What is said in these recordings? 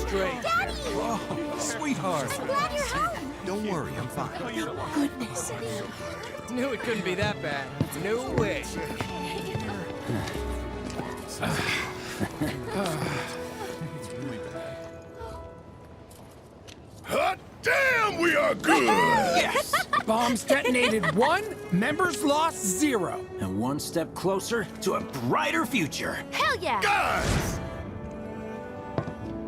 straight. Daddy! Oh, sweetheart. I'm glad you're home. Don't worry, I'm fine. Thank goodness. Knew it couldn't be that bad. No way. Hot damn, we are good! Yes! Bombs detonated 1, members lost 0. And one step closer to a brighter future. Hell yeah! Guys!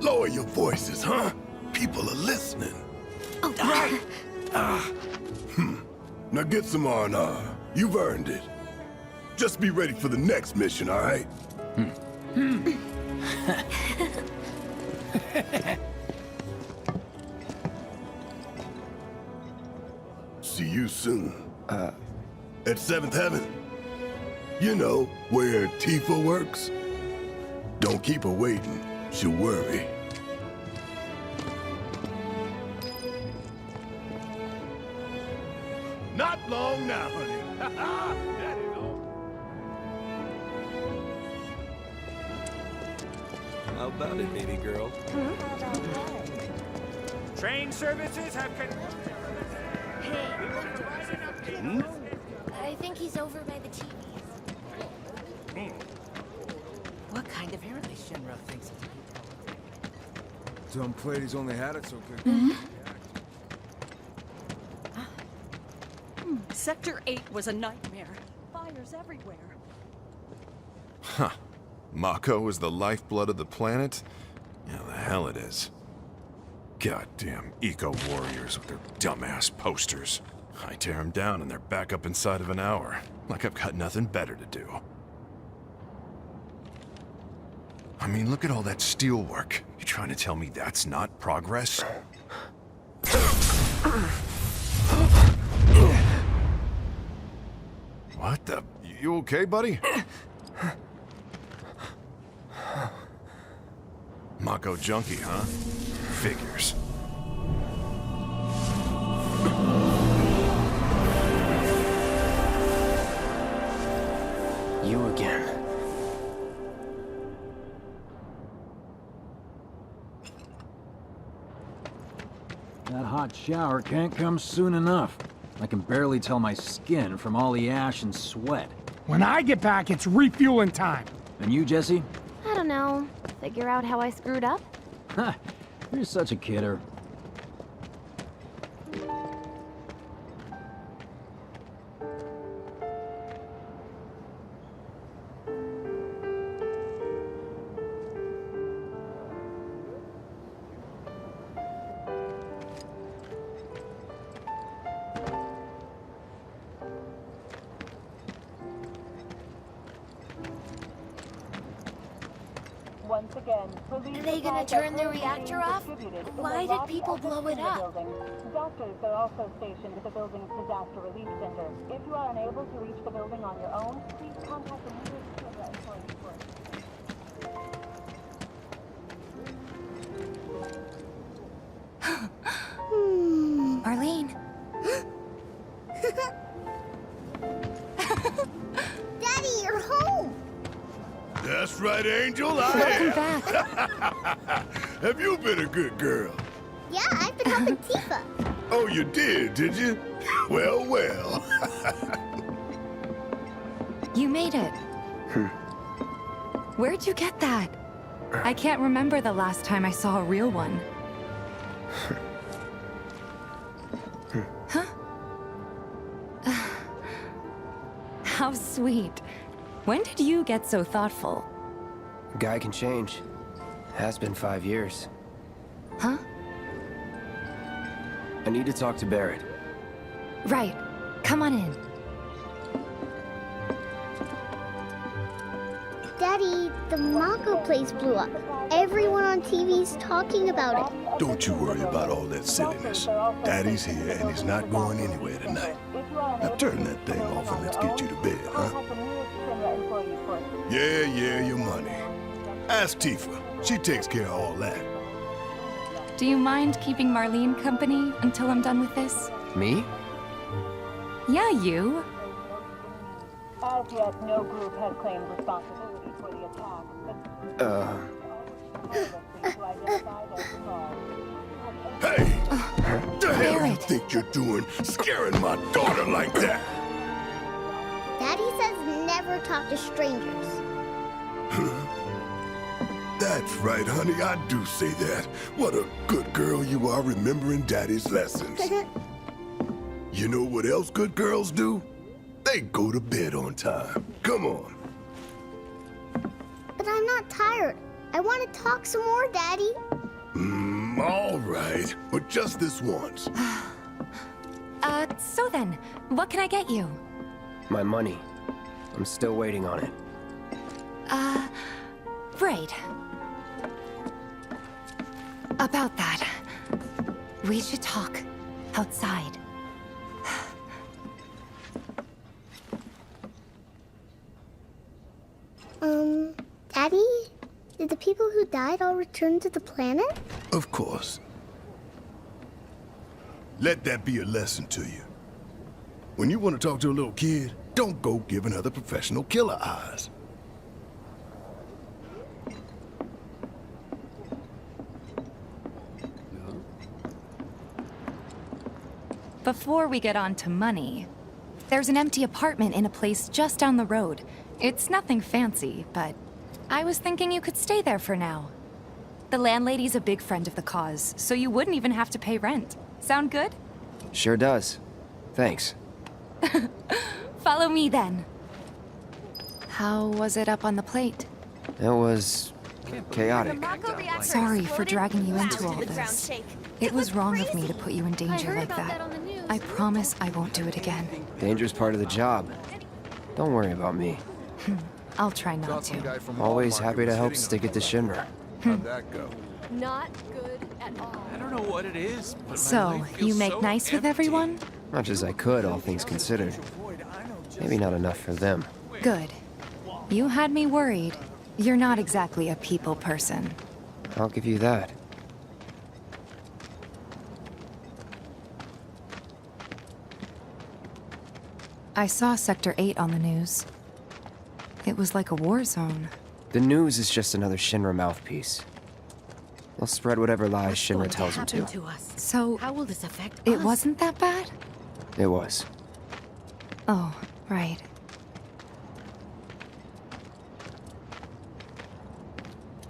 Lower your voices, huh? People are listening. Oh, right. Now get some R&R. You've earned it. Just be ready for the next mission, all right? See you soon. At 7th Heaven. You know, where Tifa works. Don't keep her waiting. She'll worry. Not long now, honey. Daddy's home. How about it, baby girl? Train services have I think he's over by the TVs. What kind of hair does Shinra thinks it's Dumb Platy's only had it so good. Sector 8 was a nightmare. Fires everywhere. Huh. Mako is the lifeblood of the planet? Yeah, the hell it is. Goddamn eco-warriors with their dumbass posters. I tear them down and they're back up inside of an hour. Like I've got nothing better to do. I mean, look at all that steel work. You trying to tell me that's not progress? What the? You okay, buddy? Mako junkie, huh? Figures. You again. That hot shower can't come soon enough. I can barely tell my skin from all the ash and sweat. When I get back, it's refueling time. And you, Jesse? I don't know. Figure out how I screwed up? Ha! You're such a kidder. Once again, Are they gonna turn the reactor off? Why did people blow it up? Doctors are also stationed at the building's disaster relief center. If you are unable to reach the building on your own, please contact the nearest Shinra employee first. Arlene. Daddy, you're home! That's right, Angel, I Welcome am. back. Have you been a good girl? Yeah, I've been helping Tifa. Oh, you did you? Well, well. You made it. Where'd you get that? I can't remember the last time I saw a real one. Huh? How sweet. When did you get so thoughtful? Guy can change. Has been 5 years. Huh? I need to talk to Barrett. Right. Come on in. Daddy, the Mako place blew up. Everyone on TV's talking about it. Don't you worry about all that silliness. Daddy's here and he's not going anywhere tonight. Now turn that thing off and let's get you to bed, huh? Yeah, your money. Ask Tifa. She takes care of all that. Do you mind keeping Marlene company until I'm done with this? Me? Yeah, you. As yet, no group has claimed responsibility for the attack. to identify those involved. Hey! What the hell you think you're doing, scaring my daughter like that? Daddy says never talk to strangers. That's right, honey, I do say that. What a good girl you are remembering Daddy's lessons. You know what else good girls do? They go to bed on time. Come on. But I'm not tired. I want to talk some more, Daddy. All right, but just this once. So then, what can I get you? My money. I'm still waiting on it. Right. About that, we should talk outside. Daddy? Did the people who died all return to the planet? Of course. Let that be a lesson to you. When you want to talk to a little kid, don't go giving her the professional killer eyes. Before we get on to money, there's an empty apartment in a place just down the road. It's nothing fancy, but I was thinking you could stay there for now. The landlady's a big friend of the cause, so you wouldn't even have to pay rent. Sound good? Sure does. Thanks. Follow me then. How was it up on the plate? It was chaotic. Sorry for dragging you into all this. It was wrong of me to put you in danger like that. I promise I won't do it again. Danger's part of the job. Don't worry about me. I'll try not to. Always happy to help stick it to Shinra. How'd that go? Not good at all. I don't know what it is, but my So, life feels you make so nice with empty. everyone? Much as I could, all things considered. Maybe not enough for them. Good. You had me worried. You're not exactly a people person. I'll give you that. I saw Sector 8 on the news. It was like a war zone. The news is just another Shinra mouthpiece. They'll spread whatever lies Shinra tells them to. So, how will this affect it us? wasn't that bad? It was. Oh, right.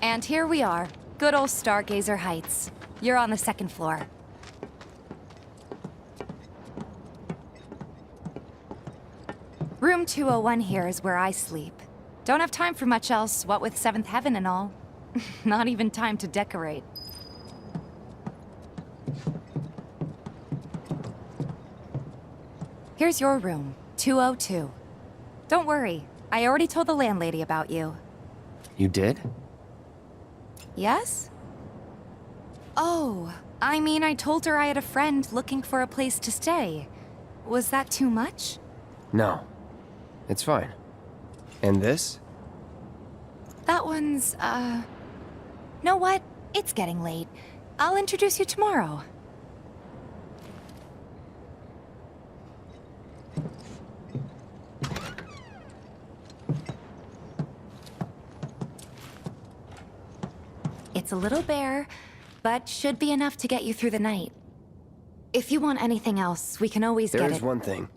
And here we are. Good old Stargazer Heights. You're on the second floor. Room 201 here is where I sleep. Don't have time for much else, what with 7th Heaven and all. Not even time to decorate. Here's your room, 202. Don't worry, I already told the landlady about you. You did? Yes? Oh, I mean, I told her I had a friend looking for a place to stay. Was that too much? No. It's fine. And this? That one's, Know what? It's getting late. I'll introduce you tomorrow. It's a little bare, but should be enough to get you through the night. If you want anything else, we can always get it. There's one thing.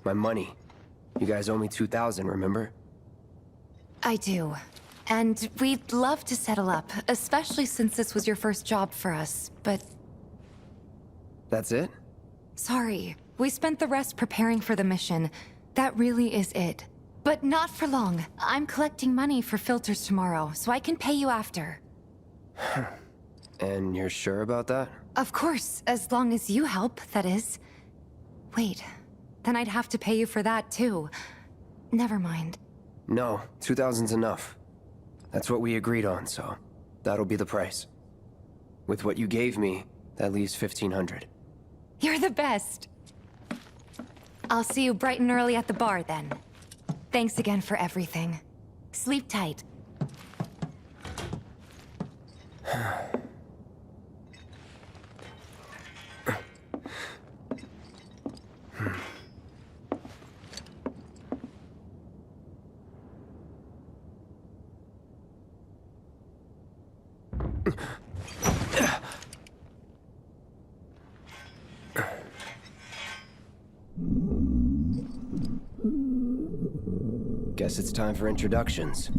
My money. You guys owe me 2,000, remember? I do. And we'd love to settle up, especially since this was your first job for us, but... That's it? Sorry. We spent the rest preparing for the mission. That really is it. But not for long. I'm collecting money for filters tomorrow, so I can pay you after. And you're sure about that? Of course, as long as you help, that is. Wait, then I'd have to pay you for that too. Never mind. No, 2,000's enough. That's what we agreed on, so that'll be the price. With what you gave me, that leaves 1,500. You're the best. I'll see you bright and early at the bar then. Thanks again for everything. Sleep tight. Guess it's time for introductions.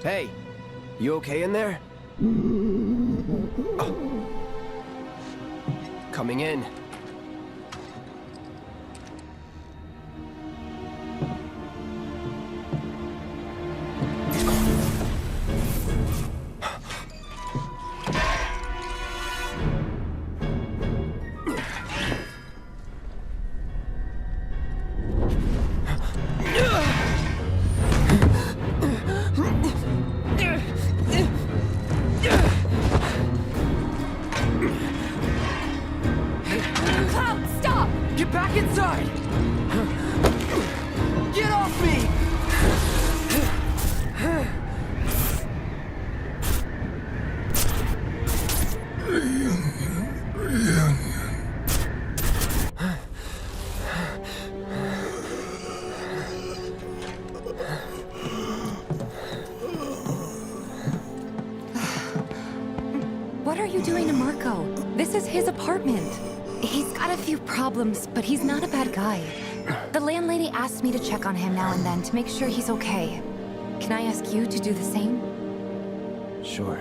Hey, you okay in there? Oh. Coming in. What are you doing to Marco? This is his apartment. He's got a few problems, but he's not a bad guy. The landlady asked me to check on him now and then to make sure he's okay. Can I ask you to do the same? Sure.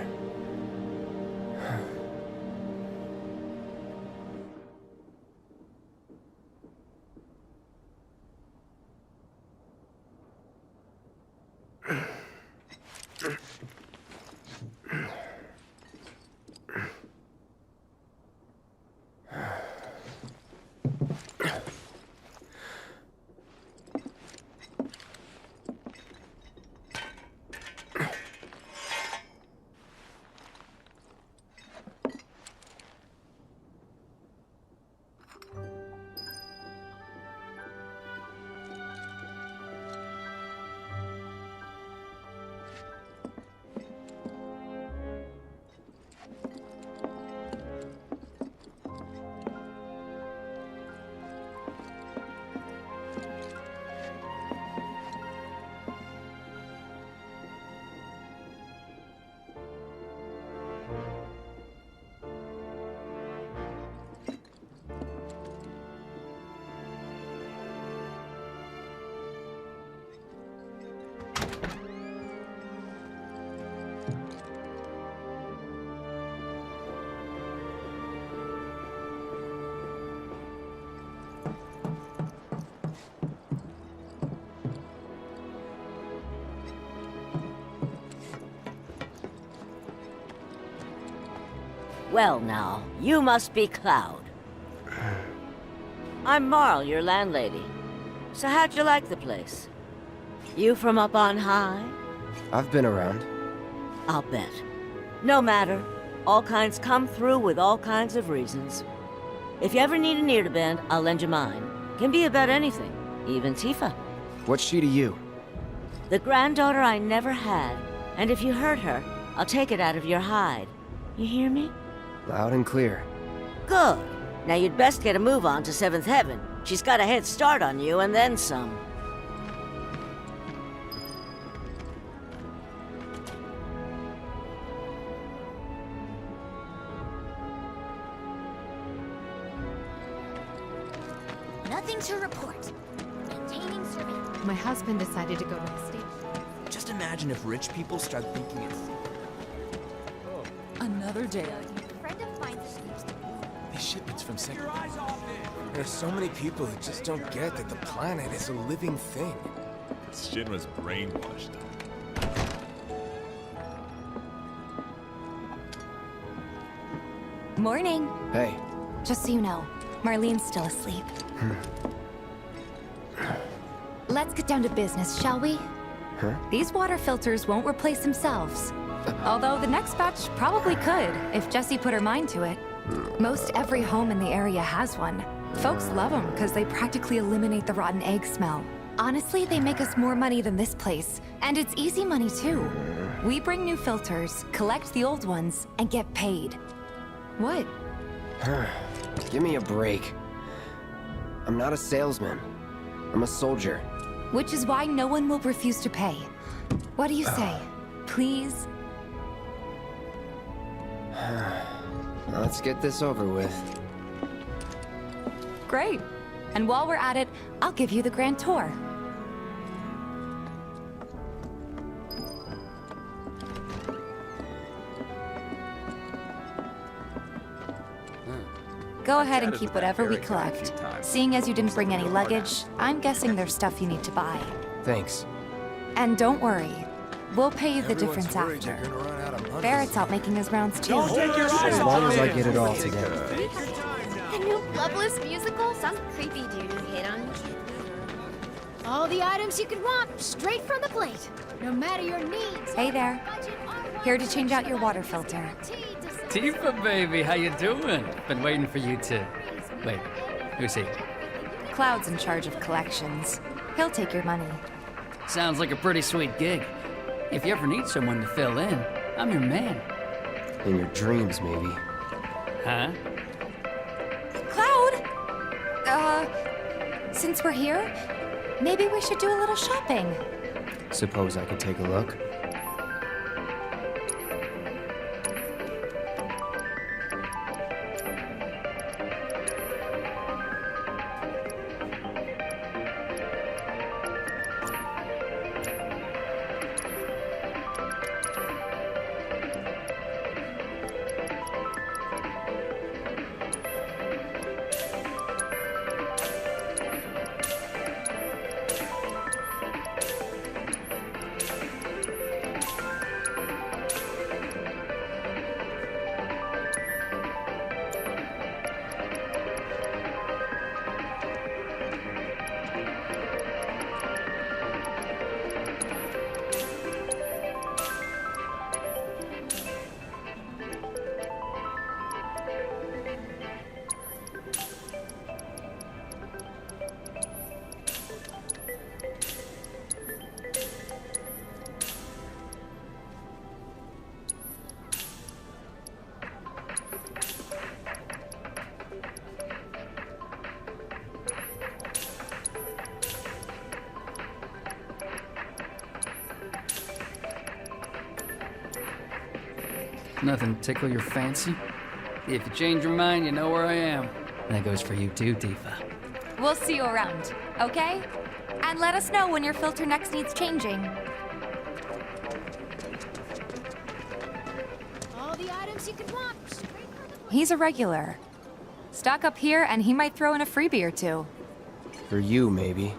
Well now, you must be Cloud. I'm Marl, your landlady. So how'd you like the place? You from up on high? I've been around. I'll bet. No matter. All kinds come through with all kinds of reasons. If you ever need an ear to bend, I'll lend you mine. Can be about anything, even Tifa. What's she to you? The granddaughter I never had. And if you hurt her, I'll take it out of your hide. You hear me? Loud and clear. Good. Now you'd best get a move on to 7th Heaven. She's got a head start on you and then some. Nothing to report. Maintaining surveillance. My husband decided to go to the station. Just imagine if rich people start thinking it's... Another day. Friend of mine sleeps. These shipments from Cetra. There's so many people who just don't get that the planet is a living thing. Shinra's brainwashed them. Morning. Hey. Just so you know, Marlene's still asleep. Let's get down to business, shall we? Huh? These water filters won't replace themselves. Although the next batch probably could, if Jessie put her mind to it. Most every home in the area has one. Folks love them because they practically eliminate the rotten egg smell. Honestly, they make us more money than this place. And it's easy money, too. We bring new filters, collect the old ones, and get paid. What? Give me a break. I'm not a salesman. I'm a soldier. Which is why no one will refuse to pay. What do you say? Please? Let's get this over with. Great. And while we're at it, I'll give you the grand tour. Go ahead and keep whatever we collect. Seeing as you didn't bring any luggage, I'm guessing there's stuff you need to buy. Thanks. And don't worry, we'll pay you the difference after. Barrett's out making his rounds too. As long as I get it all together. The new Loveless musical? Some creepy dude who hit on me. All the items you could want, straight from the plate. No matter your needs. Hey there. Here to change out your water filter. Tifa, baby, how you doing? Been waiting for you to... Wait, who's he? Cloud's in charge of collections. He'll take your money. Sounds like a pretty sweet gig. If you ever need someone to fill in, I'm your man. In your dreams, maybe. Huh? Cloud! Since we're here, maybe we should do a little shopping. Suppose I could take a look? Nothing tickle your fancy? If you change your mind, you know where I am. That goes for you too, Tifa. We'll see you around, okay? And let us know when your filter next needs changing. All the items you could want, straight from the plate. He's a regular. Stock up here and he might throw in a freebie or two. For you, maybe.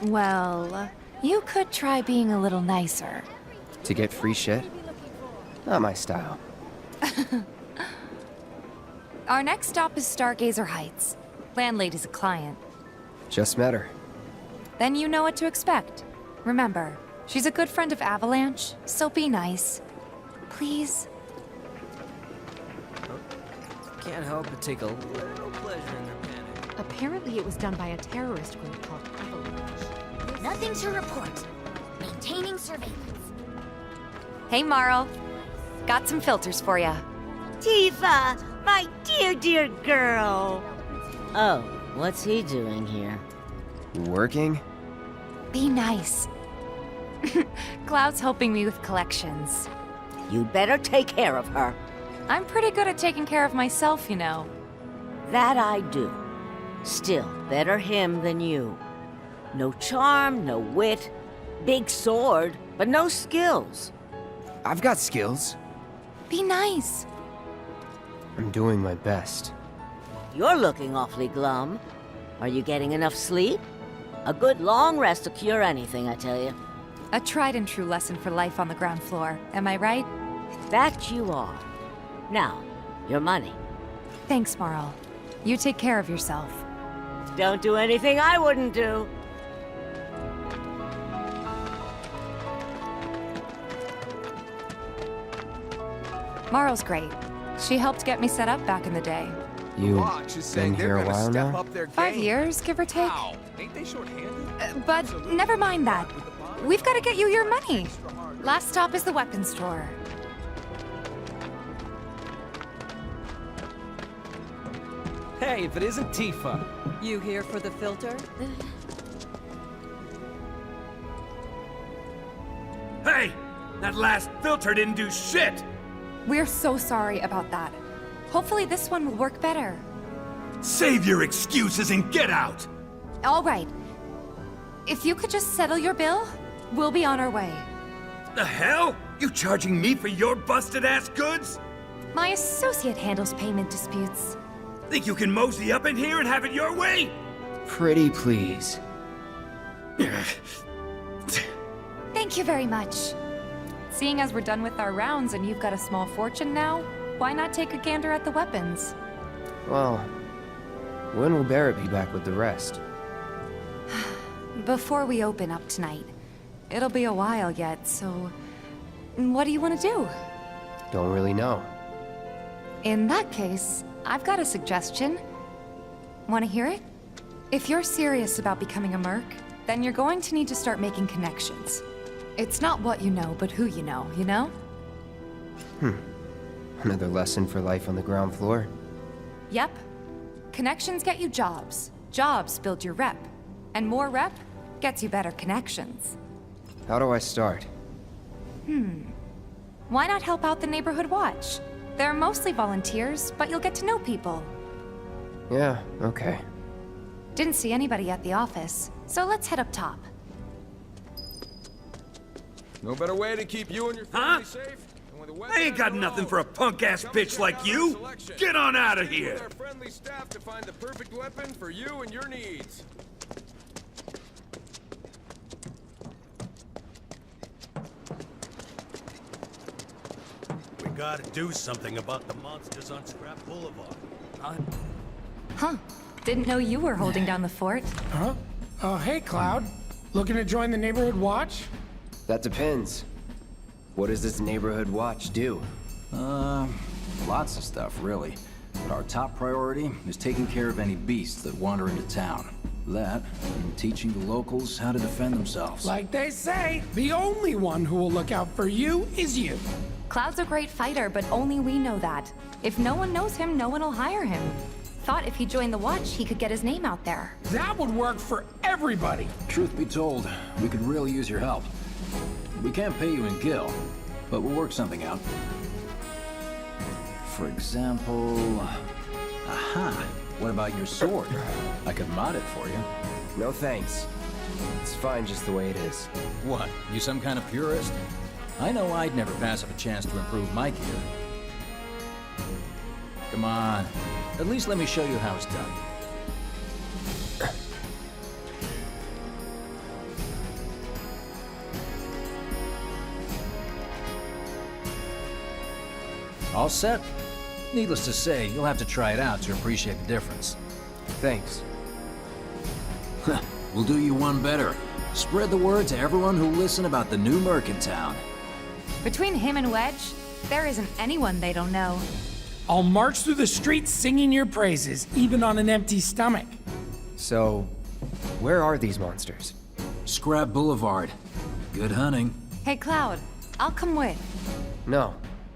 Well, you could try being a little nicer. To get free shit? Not my style. Our next stop is Stargazer Heights. Landlady's a client. Just met her. Then you know what to expect. Remember, she's a good friend of Avalanche, so be nice. Please? Can't help but take a little pleasure in their panic. Apparently it was done by a terrorist group called Avalanche. Nothing to report. Maintaining surveillance. Hey, Marl. Got some filters for ya. Tifa, my dear, dear girl. Oh, what's he doing here? Working? Be nice. Cloud's helping me with collections. You'd better take care of her. I'm pretty good at taking care of myself, you know. That I do. Still, better him than you. No charm, no wit. Big sword, but no skills. I've got skills. Be nice. I'm doing my best. You're looking awfully glum. Are you getting enough sleep? A good long rest will cure anything, I tell you. A tried and true lesson for life on the ground floor, am I right? That you are. Now, your money. Thanks, Marl. You take care of yourself. Don't do anything I wouldn't do. Marl's great. She helped get me set up back in the day. You Watch is been saying here they're a gonna while step now? up their 5 game. years, give or take. Wow, ain't they short-handed? But never mind that. We've got to get you your money. Last stop is the weapons store. Hey, if it isn't Tifa. You here for the filter? Hey! That last filter didn't do shit! We're so sorry about that. Hopefully this one will work better. Save your excuses and get out! All right. If you could just settle your bill, we'll be on our way. The hell? You charging me for your busted-ass goods? My associate handles payment disputes. Think you can mosey up in here and have it your way? Pretty please. Thank you very much. Seeing as we're done with our rounds and you've got a small fortune now, why not take a gander at the weapons? Well, when will Barrett be back with the rest? Before we open up tonight. It'll be a while yet, so... What do you want to do? Don't really know. In that case, I've got a suggestion. Want to hear it? If you're serious about becoming a merc, then you're going to need to start making connections. It's not what you know, but who you know, you know? Another lesson for life on the ground floor? Yep. Connections get you jobs. Jobs build your rep. And more rep gets you better connections. How do I start? Why not help out the neighborhood watch? They're mostly volunteers, but you'll get to know people. Yeah, okay. Didn't see anybody at the office, so let's head up top. No better way to keep you and your family safe. And when the weather I ain't got nothing for a punk-ass bitch like you! Get on out of here! Our friendly staff to find the perfect weapon for you and your needs. We gotta do something about the monsters on Scrap Boulevard. Huh. Didn't know you were holding down the fort. Huh? Oh, hey, Cloud. Looking to join the neighborhood watch? That depends. What does this neighborhood watch do? Lots of stuff, really. But our top priority is taking care of any beasts that wander into town. That, and teaching the locals how to defend themselves. Like they say, the only one who will look out for you is you. Cloud's a great fighter, but only we know that. If no one knows him, no one will hire him. Thought if he joined the watch, he could get his name out there. That would work for everybody. Truth be told, we could really use your help. We can't pay you in gil, but we'll work something out. For example... Aha! What about your sword? I could mod it for you. No thanks. It's fine just the way it is. What, you some kind of purist? I know I'd never pass up a chance to improve my gear. Come on. At least let me show you how it's done. All set? Needless to say, you'll have to try it out to appreciate the difference. Thanks. We'll do you one better. Spread the word to everyone who'll listen about the new merc in town. Between him and Wedge, there isn't anyone they don't know. I'll march through the streets singing your praises, even on an empty stomach. So, where are these monsters? Scrap Boulevard. Good hunting. Hey, Cloud, I'll come with. No,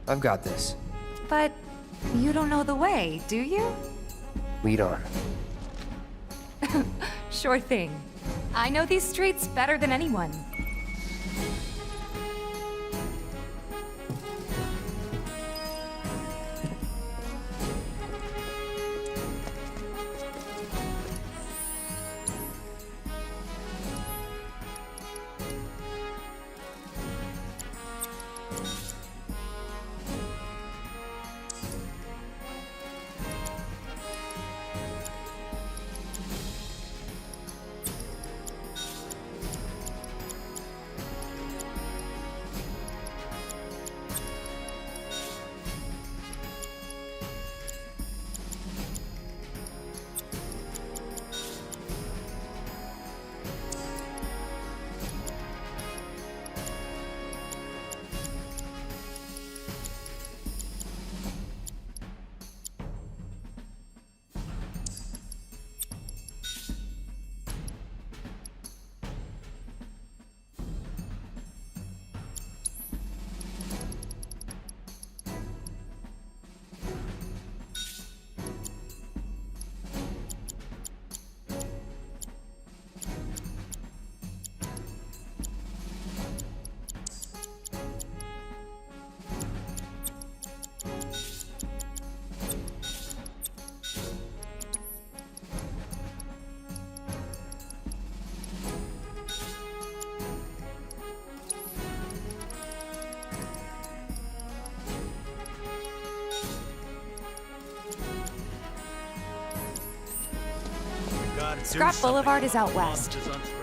I've got this. But you don't know the way, do you? Lead on. Sure thing. I know these streets better than anyone. Scrap Boulevard is out west.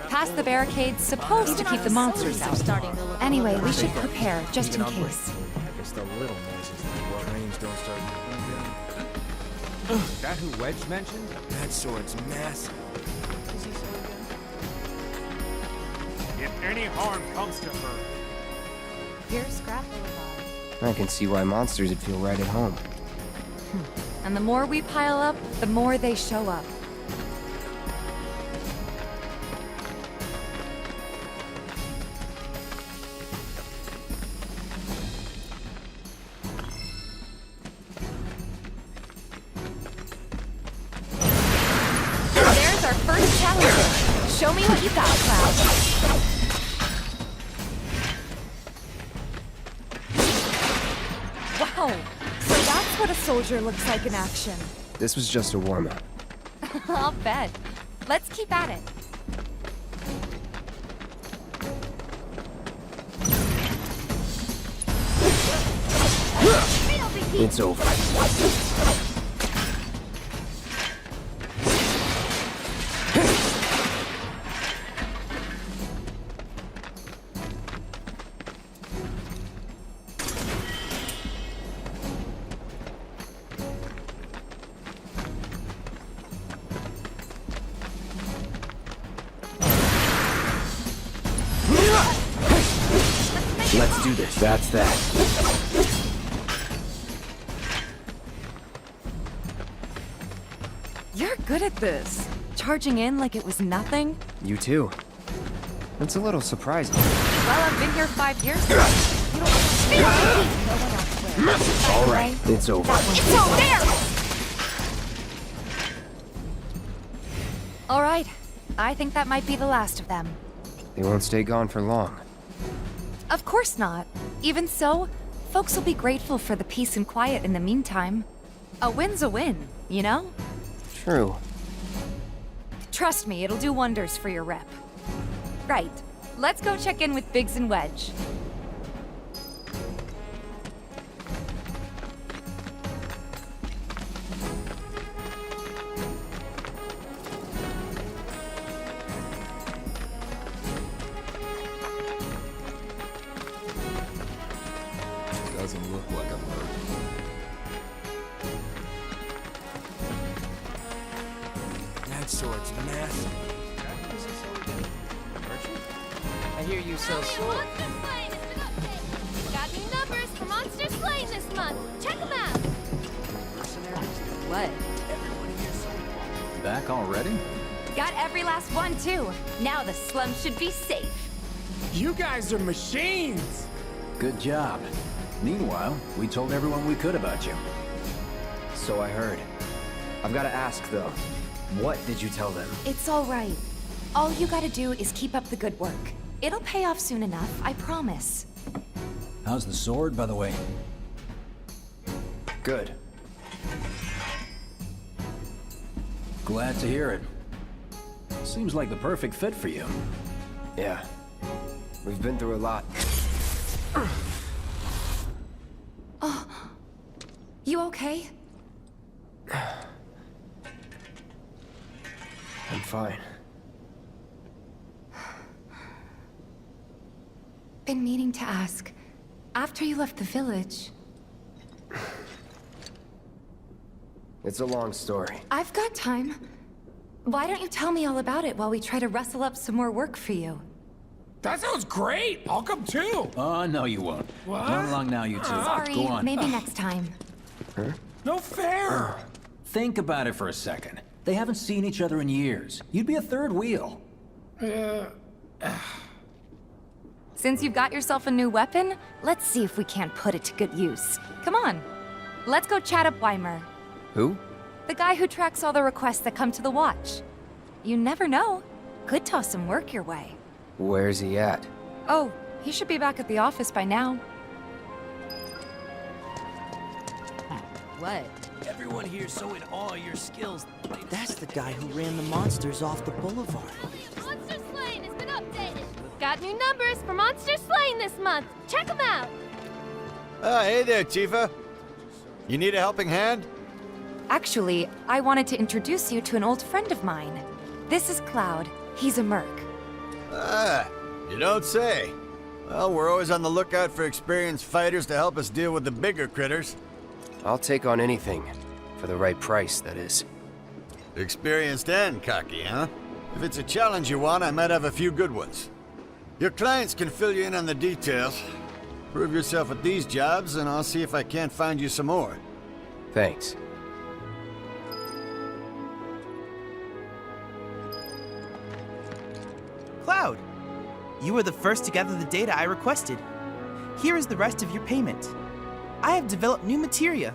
Past the barricades, supposed to keep the monsters out. Anyway, we should prepare, just in case. I guess the little noises that the trains don't start. That who Wedge mentioned? That sword's massive. If any harm comes to her, Here's Scrap Boulevard. I can see why monsters would feel right at home. And the more we pile up, the more they show up. There's our first challenger. Show me what you got, Cloud. Wow, so that's what a soldier looks like in action. This was just a warm-up. I'll bet. Let's keep at it. It's over. Let's do this. That's that. You're good at this. Charging in like it was nothing. You too. That's a little surprising. Well, I've been here 5 years now. You don't understand. No one else will. All right, it's over. It's over there! All right. I think that might be the last of them. They won't stay gone for long. Of course not. Even so, folks will be grateful for the peace and quiet in the meantime. A win's a win, you know? True. Trust me, it'll do wonders for your rep. Right. Let's go check in with Biggs and Wedge. Doesn't look like a bird. That sword's massive. I hear you sell swords. Got new numbers for Monster Slaying this month. Check them out. What? Back already? Got every last one, too. Now the slum should be safe. You guys are machines! Good job. Meanwhile, we told everyone we could about you. So I heard. I've got to ask, though. What did you tell them? It's all right. All you gotta do is keep up the good work. It'll pay off soon enough, I promise. How's the sword, by the way? Good. Glad to hear it. Seems like the perfect fit for you. Yeah. We've been through a lot. Oh. You okay? I'm fine. Been meaning to ask. After you left the village... It's a long story. I've got time. Why don't you tell me all about it while we try to rustle up some more work for you? That sounds great! I'll come too! Oh, no you won't. What? Run along now, you two. Sorry, Go on. maybe next time. Huh? No fair! Think about it for a second. They haven't seen each other in years. You'd be a third wheel. Since you've got yourself a new weapon, let's see if we can't put it to good use. Come on. Let's go chat up Weimer. Who? The guy who tracks all the requests that come to the watch. You never know. Could toss some work your way. Where's he at? Oh, he should be back at the office by now. What? Everyone here's so in awe of your skills. That's the guy who ran the monsters off the boulevard. Monster Slaying has been updated. Got new numbers for Monster Slaying this month. Check them out. Hey there, Tifa. You need a helping hand? Actually, I wanted to introduce you to an old friend of mine. This is Cloud. He's a merc. Ah, you don't say. Well, we're always on the lookout for experienced fighters to help us deal with the bigger critters. I'll take on anything. For the right price, that is. Experienced and cocky, huh? If it's a challenge you want, I might have a few good ones. Your clients can fill you in on the details. Prove yourself at these jobs, and I'll see if I can't find you some more. Thanks. Cloud! You were the first to gather the data I requested. Here is the rest of your payment. I have developed new materia.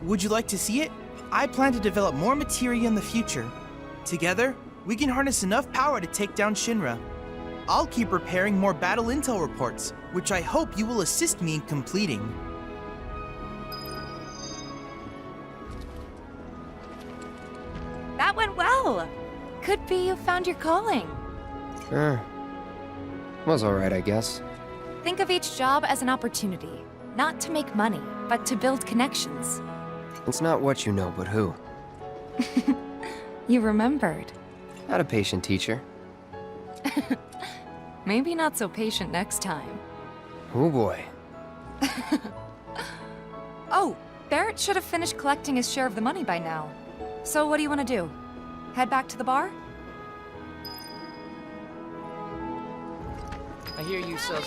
Would you like to see it? I plan to develop more materia in the future. Together, we can harness enough power to take down Shinra. I'll keep preparing more battle intel reports, which I hope you will assist me in completing. That went well. Could be you found your calling. Was alright, I guess. Think of each job as an opportunity. Not to make money, but to build connections. It's not what you know, but who. You remembered. Not a patient teacher. Maybe not so patient next time. Oh boy. Oh, Barrett should have finished collecting his share of the money by now. So what do you want to do? Head back to the bar? I hear you sell...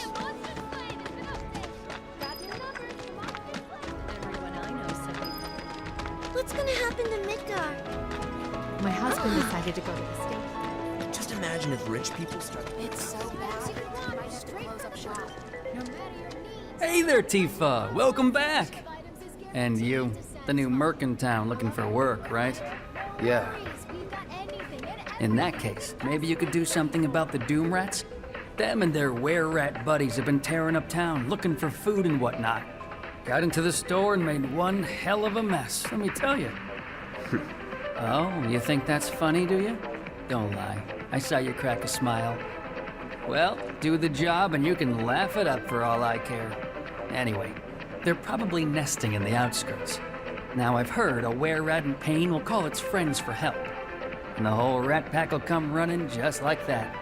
What's gonna happen to Midgar? My husband decided to go to the States. Just imagine if rich people start... It's so bad. I just close up shop. No matter your needs. Hey there, Tifa. Welcome back. And you, the new merc in town looking for work, right? Yeah. In that case, maybe you could do something about the Doom Rats? Them and their were-rat buddies have been tearing up town, looking for food and whatnot. Got into the store and made one hell of a mess, let me tell you. Oh, you think that's funny, do you? Don't lie. I saw you crack a smile. Well, do the job and you can laugh it up for all I care. Anyway, they're probably nesting in the outskirts. Now I've heard a were-rat in pain will call its friends for help. And the whole rat pack will come running just like that.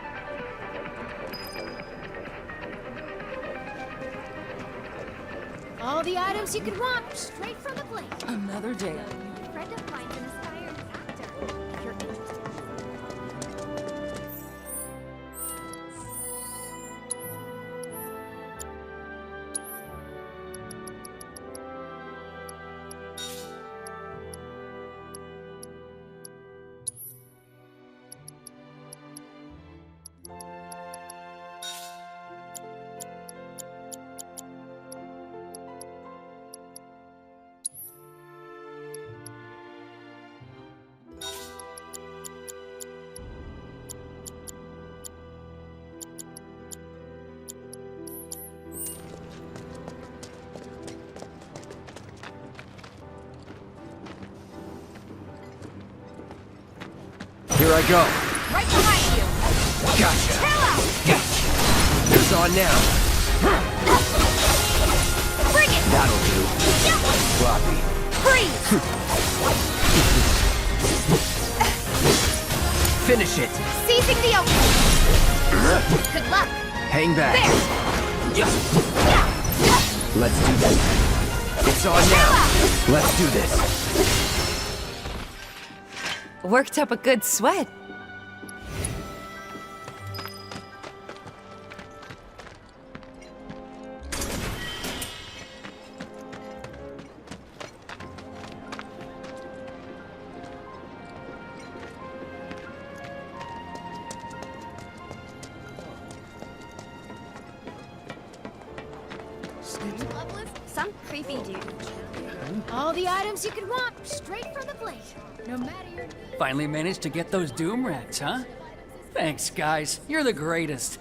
All the items you could want, straight from the plate. Another day. A friend of mine's an aspiring actor. If you're interested. Here I go. Right behind you. Gotcha. Chill out. Gotcha. It's on now. Bring it. That'll do. Sloppy. Freeze. Finish it. Seizing the opening. Good luck. Hang back. There. Let's do this. It's on now. Let's do this. Worked up a good sweat. Some creepy dude. All the items you could want, straight from the plate. No matter your needs. Finally managed to get those Doom Rats, huh? Thanks, guys. You're the greatest.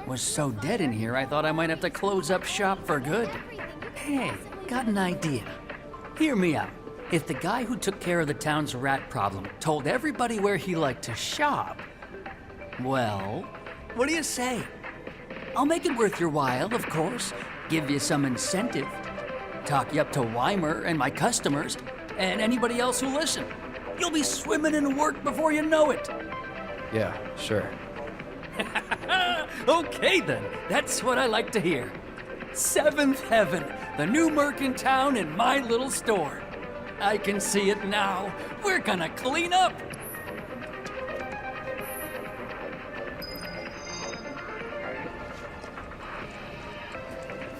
Was so dead in here, I thought I might have to close up shop for good. Hey, got an idea. Hear me out. If the guy who took care of the town's rat problem told everybody where he liked to shop, well, what do you say? I'll make it worth your while, of course. Give you some incentive. Talk you up to Weimer and my customers, and anybody else who listen. You'll be swimming in work before you know it. Yeah, sure. Okay then, that's what I like to hear. Seventh Heaven, the new merc in town and my little store. I can see it now. We're gonna clean up.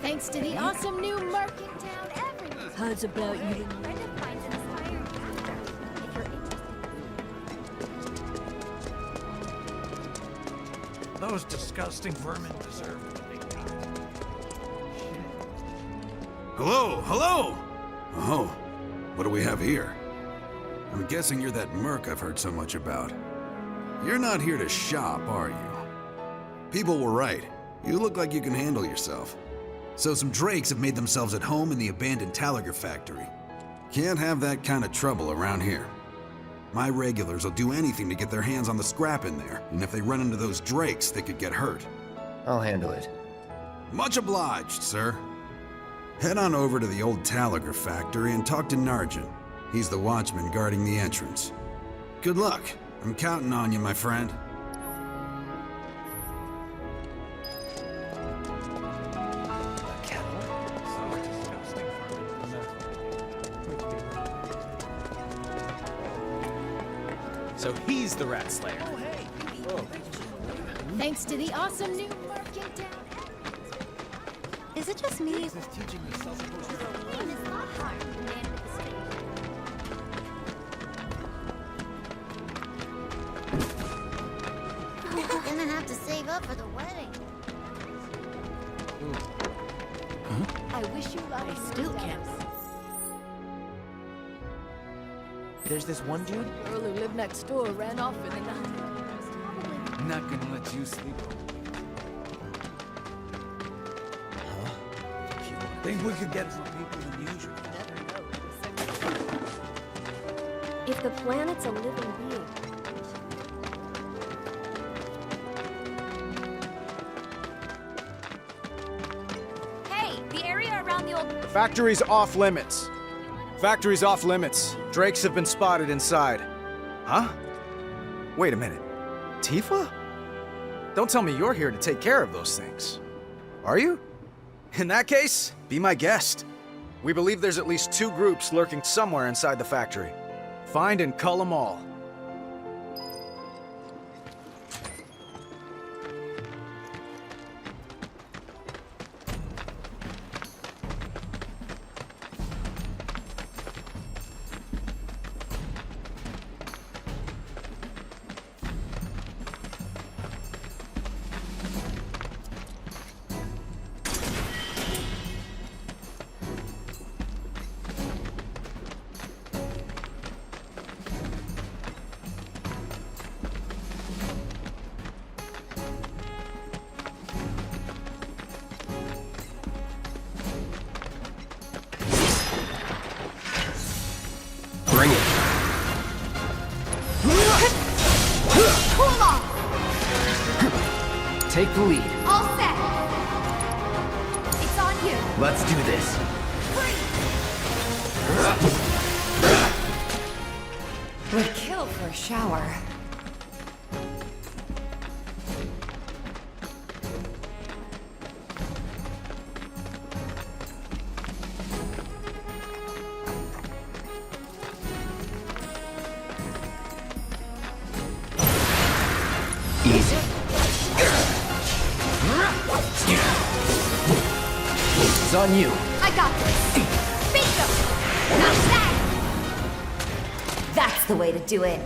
Thanks to the awesome new merc in town, everyone. How's about you? Brenda finds an inspired character. If you're interested. Those disgusting vermin deserve what they got. Hello, hello! Oh, what do we have here? I'm guessing you're that merc I've heard so much about. You're not here to shop, are you? People were right. You look like you can handle yourself. So some drakes have made themselves at home in the abandoned Talager factory. Can't have that kind of trouble around here. My regulars will do anything to get their hands on the scrap in there, and if they run into those drakes, they could get hurt. I'll handle it. Much obliged, sir. Head on over to the old Talager factory and talk to Narjan. He's the watchman guarding the entrance. Good luck. I'm counting on you, my friend. So he's the rat slayer. Thanks to the awesome new merc in town. Is it just me? Gonna have to save up for the wedding. I wish you luck. I still can't. There's this one dude. The girl who lived next door ran off in the night. Not gonna let you sleep. Huh? Think we could get more people than usual. If the planet's a living being, Hey, the area around the old. Factory's off limits. Factory's off limits. Drakes have been spotted inside. Huh? Wait a minute. Tifa? Don't tell me you're here to take care of those things. Are you? In that case, be my guest. We believe there's at least 2 groups lurking somewhere inside the factory. Find and cull them all. Bring it. Take the lead. All set. It's on you. Let's do this. Would kill for a shower. Easy. It's on you. I got this. Bingo. Not that. That's the way to do it.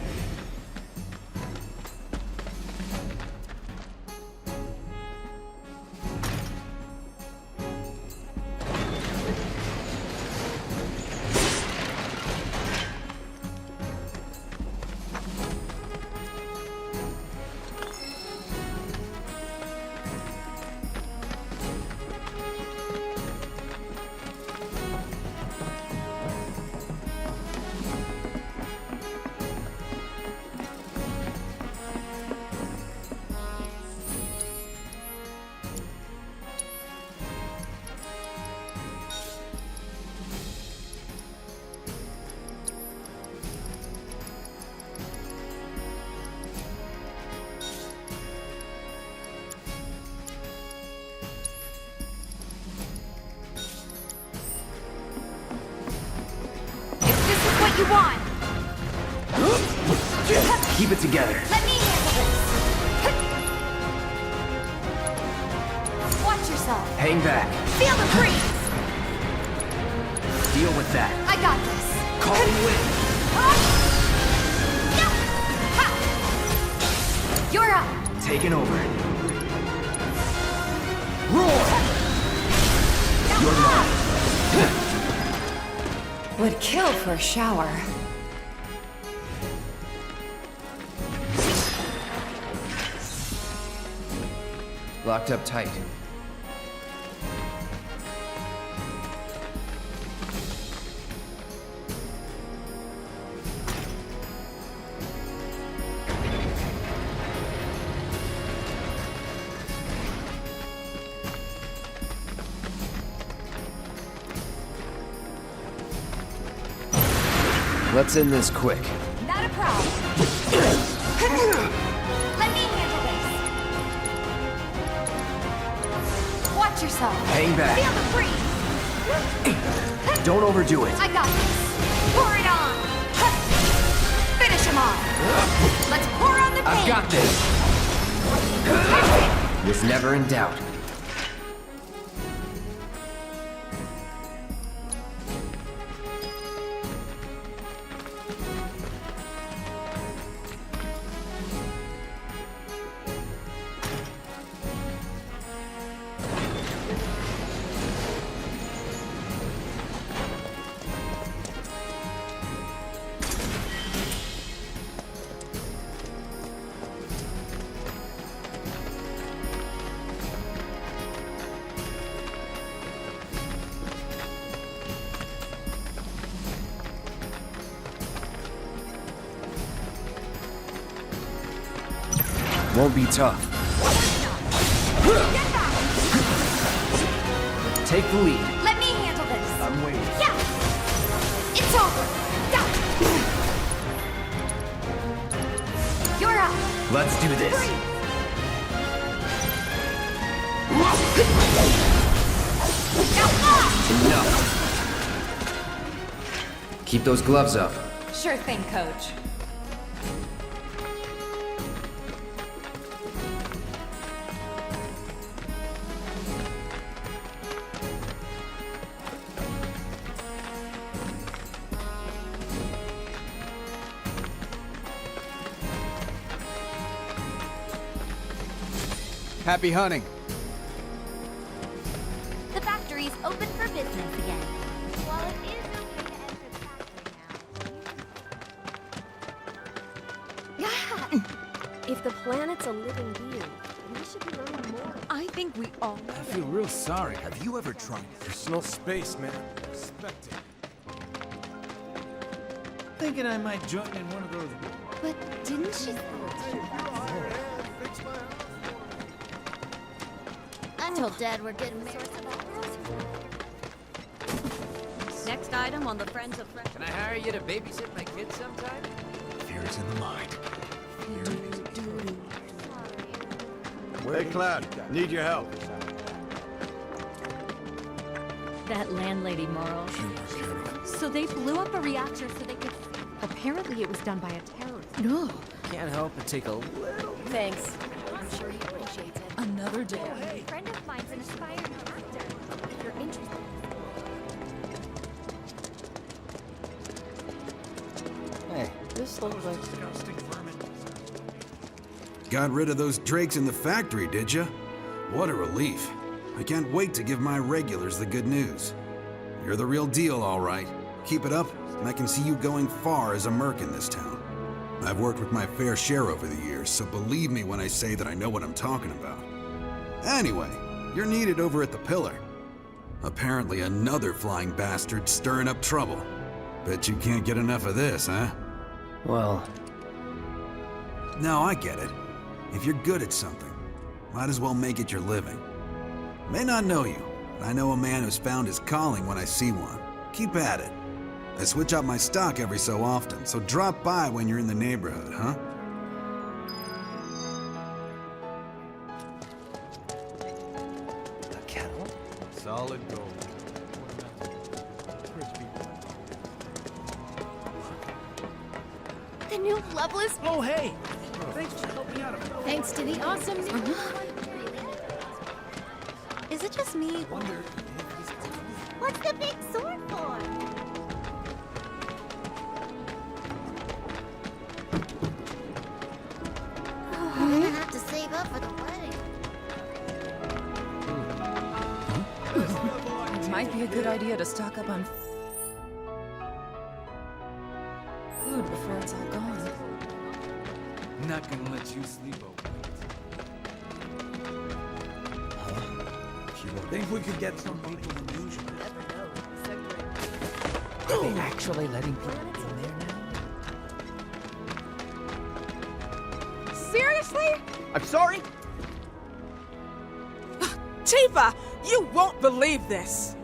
want? Keep it together. Let me handle this. Watch yourself. Hang back. Feel the breeze. Deal with that. I got this. Calling wind. You're up. Taking over. Roar! You're mine. Would kill for a shower. Locked up tight. Let's end this quick. Not a problem. Let me handle this. Watch yourself. Hang back. Feel the breeze. Don't overdo it. I got this. Pour it on. Finish him off. Let's pour on the pain. I've got this. Was never in doubt. Won't be tough. Take the lead. Let me handle this. I'm waiting. Yeah. It's over. You're up. Let's do this. Enough. Keep those gloves up. Sure thing, Coach. Happy hunting. The factory's open for business again. While it is okay to enter the factory now. Yeah! If the planet's a living being, we should be learning more. I think we all know. I feel real sorry. Have you ever tried personal space, man? Respect it. Thinking I might join in one of those. But didn't she? I told Dad we're getting married. Next item on the Friends of Friends. Can I hire you to babysit my kids sometime? Fear is in the mind. Hey, Cloud, need your help. That landlady, Marl. So they blew up a reactor so they could... Apparently it was done by a terrorist. No. Can't help but take a little. Thanks. I'm sure he appreciates it. Another day. A friend of mine's an aspiring actor. If you're interested. Hey, this looks like Got rid of those drakes in the factory, did ya? What a relief. I can't wait to give my regulars the good news. You're the real deal, all right. Keep it up, and I can see you going far as a merc in this town. I've worked with my fair share over the years, so believe me when I say that I know what I'm talking about. Anyway, you're needed over at the Pillar. Apparently another flying bastard stirring up trouble. Bet you can't get enough of this, huh? Well... No, I get it. If you're good at something, might as well make it your living. May not know you, but I know a man who's found his calling when I see one. Keep at it. I switch out my stock every so often, so drop by when you're in the neighborhood, huh? a kettle. Solid gold. new loveless... Oh, hey! Thanks for helping me out. Thanks to the awesome... Is it just me? What's the big sword for? I'm gonna have to save up for the wedding. It might be a good idea to stock up on food before it's all gone. Not gonna let you sleep over. Think we could get some people illusion? Are they actually letting people in there now? Seriously? I'm sorry? Tifa, you won't believe this.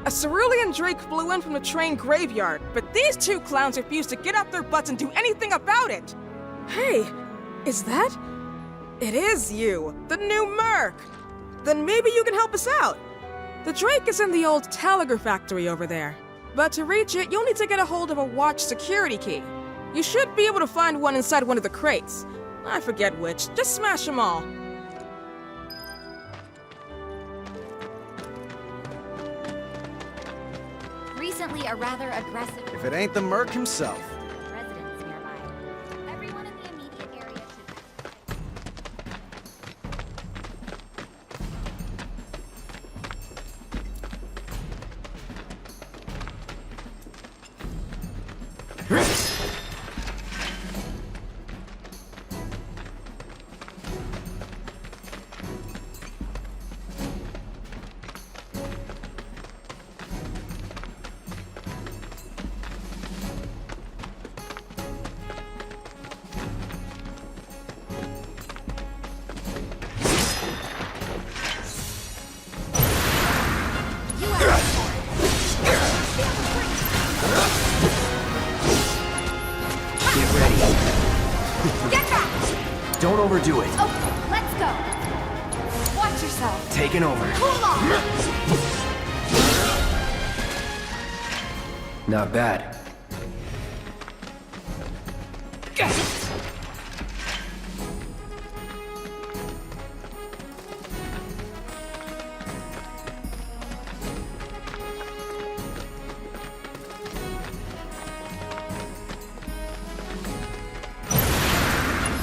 A cerulean drake flew in from the train graveyard, but these two clowns refused to get off their butts and do anything about it. Hey, is that? It is you, the new Merc. Then maybe you can help us out. The Drake is in the old Telegraph factory over there. But to reach it, you'll need to get a hold of a watch security key. You should be able to find one inside one of the crates. I forget which. Just smash them all. Recently, a rather aggressive... If it ain't the Merc himself. ...residents nearby. Everyone in the immediate area should... Don't overdo it. Okay, let's go. Watch yourself. Taking over. Cool off. Not bad.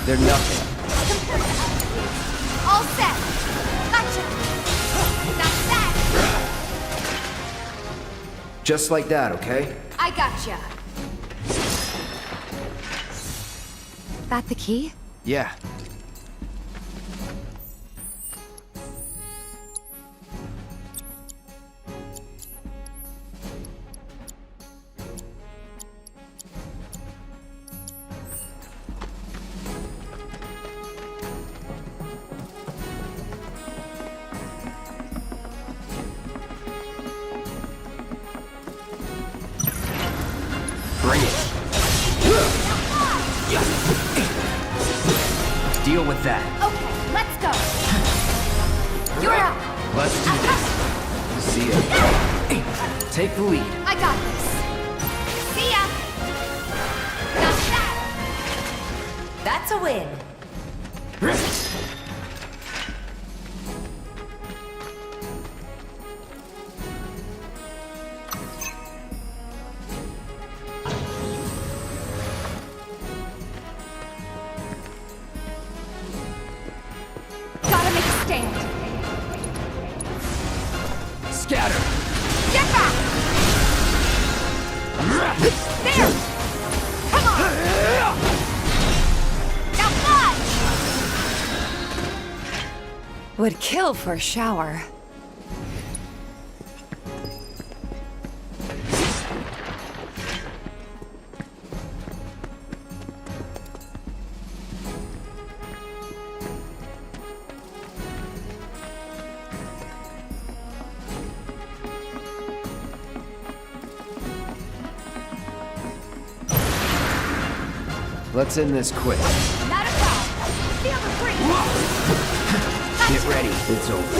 They're nothing. All set. Gotcha. That's that. Just like that, okay? I gotcha. That the key? Yeah. Deal with that. Okay, let's go. You're up. Let's do this. See ya. Take the lead. I got this. See ya. That's that. That's a win. Gotta make a stand. Scatter. Get back. There. Come on. Now fly. Would kill for a shower. Let's end this quick. Not a problem. Feel the free. Get ready. It's over.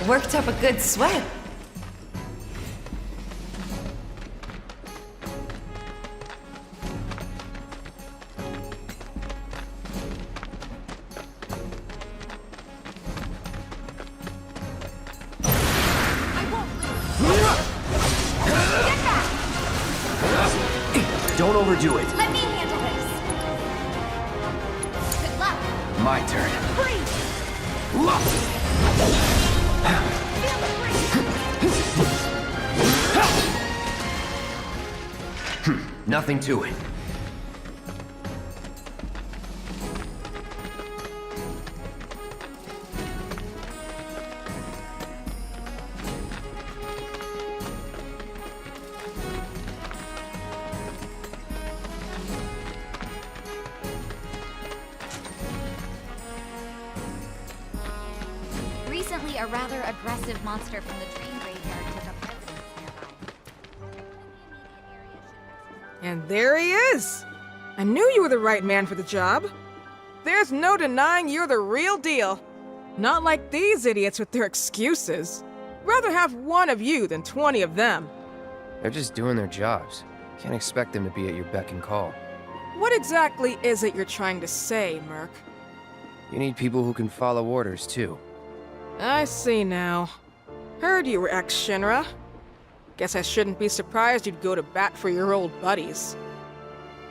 Worked up a good sweat. do it. Let me handle this. Good luck. My turn. Freeze! Nothing to it. Recently, a rather aggressive monster from the train graveyard took up residence nearby. And there he is! I knew you were the right man for the job. There's no denying you're the real deal. Not like these idiots with their excuses. Rather have one of you than 20 of them. They're just doing their jobs. Can't expect them to be at your beck and call. What exactly is it you're trying to say, Merc? You need people who can follow orders, too. I see now. Heard you were ex-Shinra. Guess I shouldn't be surprised you'd go to bat for your old buddies.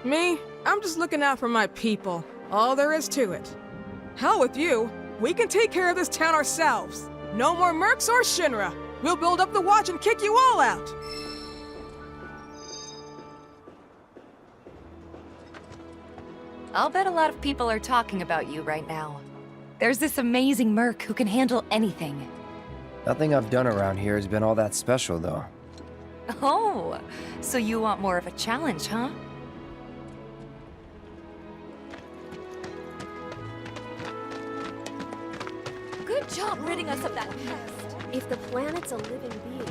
Me, I'm just looking out for my people. All there is to it. Hell with you. We can take care of this town ourselves. No more mercs or Shinra. We'll build up the watch and kick you all out. I'll bet a lot of people are talking about you right now. There's this amazing merc who can handle anything. Nothing I've done around here has been all that special, though. Oh, so you want more of a challenge, huh? Good job ridding us of that pest. If the planet's a living being,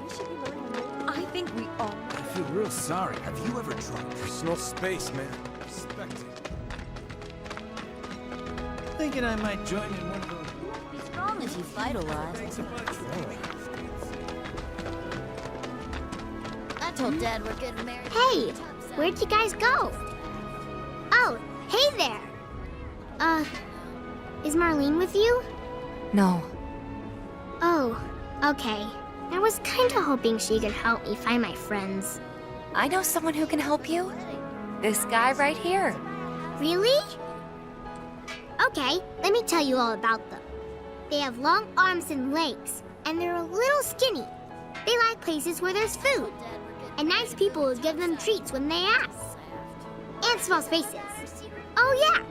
we should be learning more. I think we all. I feel real sorry. Have you ever tried personal space, man? Respect it. Thinking I might join in one of those. Be strong if you fight a lot. I told Dad we're getting married. Hey, where'd you guys go? Oh, hey there. Is Marlene with you? No. Oh, okay. I was kinda hoping she could help me find my friends. I know someone who can help you. This guy right here. Really? Okay, let me tell you all about them. They have long arms and legs, and they're a little skinny. They like places where there's food, and nice people will give them treats when they ask. And small spaces. Oh yeah,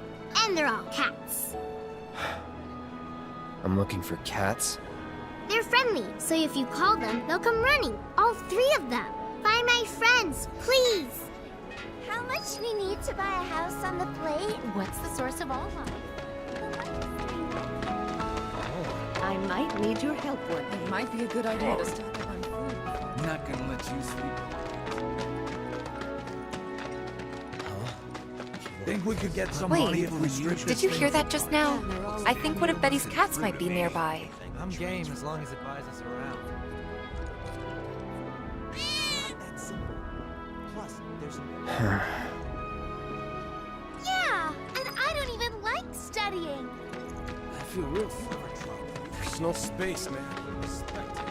and they're all cats. I'm looking for cats? They're friendly, so if you call them, they'll come running. All 3 of them. Find my friends, please. How much do we need to buy a house on the plate? What's the source of all life? I might need your help one. It might be a good idea to stock up on food. Not gonna let you sleep. Think we could get some Wait, money if we strip did you hear that just now? I think one of Betty's cats might be nearby. I'm game as long as it buys us around. Yeah, and I don't even like studying. I feel real personal space, man. Respect it.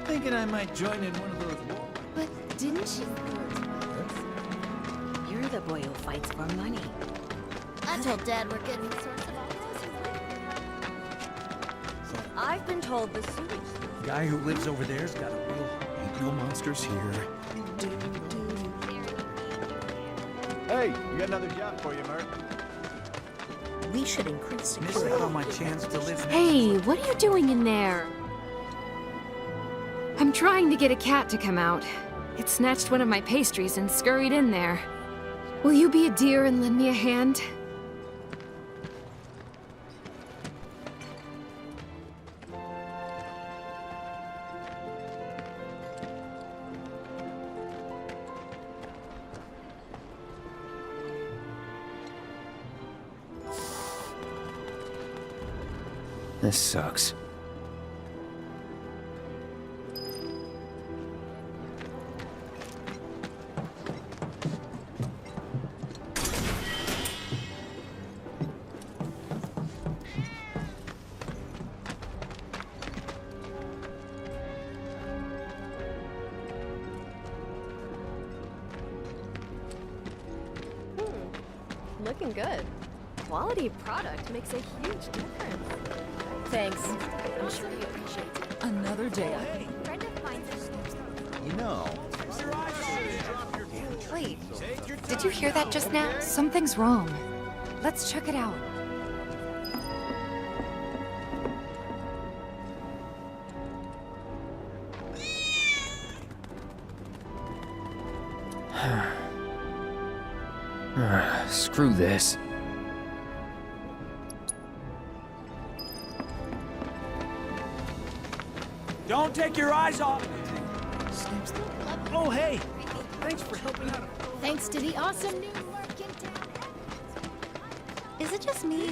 Thinking I might join in one of those. But didn't you? You're the boy who fights for money. I told Dad we're getting the source of all I've been told the sewage. Guy who lives over there's got a real. Ain't no monsters here. Hey, you got another job for you, Merc. We should increase Missed out on my chance to live. Hey, what are you doing in there? I'm trying to get a cat to come out. It snatched one of my pastries and scurried in there. Will you be a dear and lend me a hand? This sucks. Looking good. Quality of product makes a huge difference. Thanks. I'm sure you appreciate it. Another day. You know. Wait, did you hear that just now? Something's wrong. Let's check it out. Screw this. Don't take your eyes off me. Oh, hey. Thanks for helping out. Thanks to the awesome new work in town. Is it just me?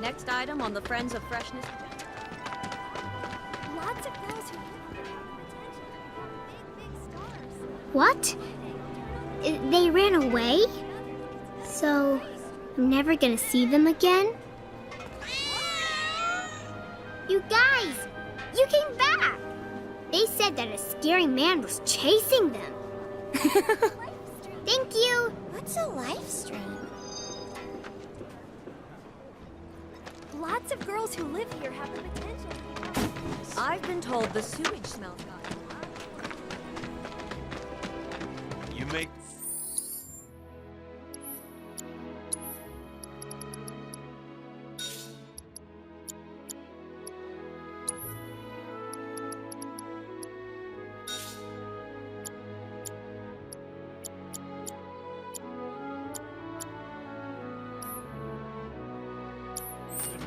Next item on the Friends of Freshness. Lots of girls who big stars. What? They ran away? So, I'm never gonna see them again? You guys! You came back! They said that a scary man was chasing them. Thank you! What's a life stream? Lots of girls who live here have the potential to be. I've been told the sewage smells got You make...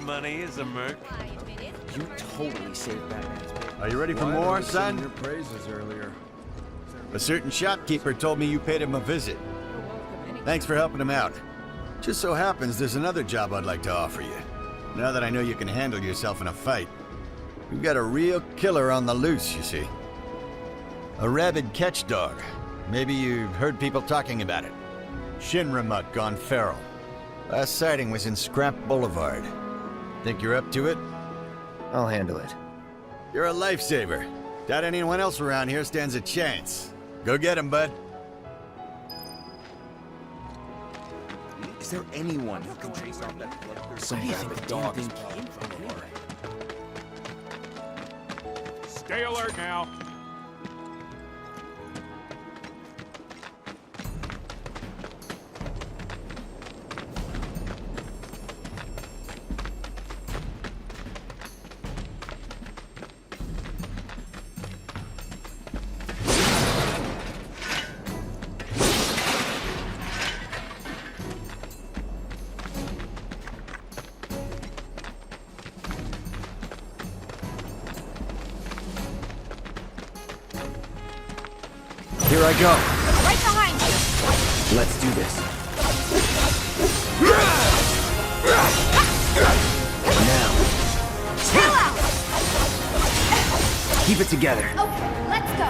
Money is a merc. You totally saved Batman's paper. Are you ready for more, son? Your praises earlier. A certain shopkeeper told me you paid him a visit. Thanks for helping him out. Just so happens there's another job I'd like to offer you. Now that I know you can handle yourself in a fight. We've got a real killer on the loose, you see. A rabid catch dog. Maybe you've heard people talking about it. Shinra mutt gone feral. Last sighting was in Scrap Boulevard. Think you're up to it? I'll handle it. You're a lifesaver. Doubt anyone else around here stands a chance. Go get him, bud. Is there anyone who can chase off that bloodthirsty rabid dog? Stay alert now. Here I go. Right behind you. Let's do this. Now. Chill out. Keep it together. Okay, let's go.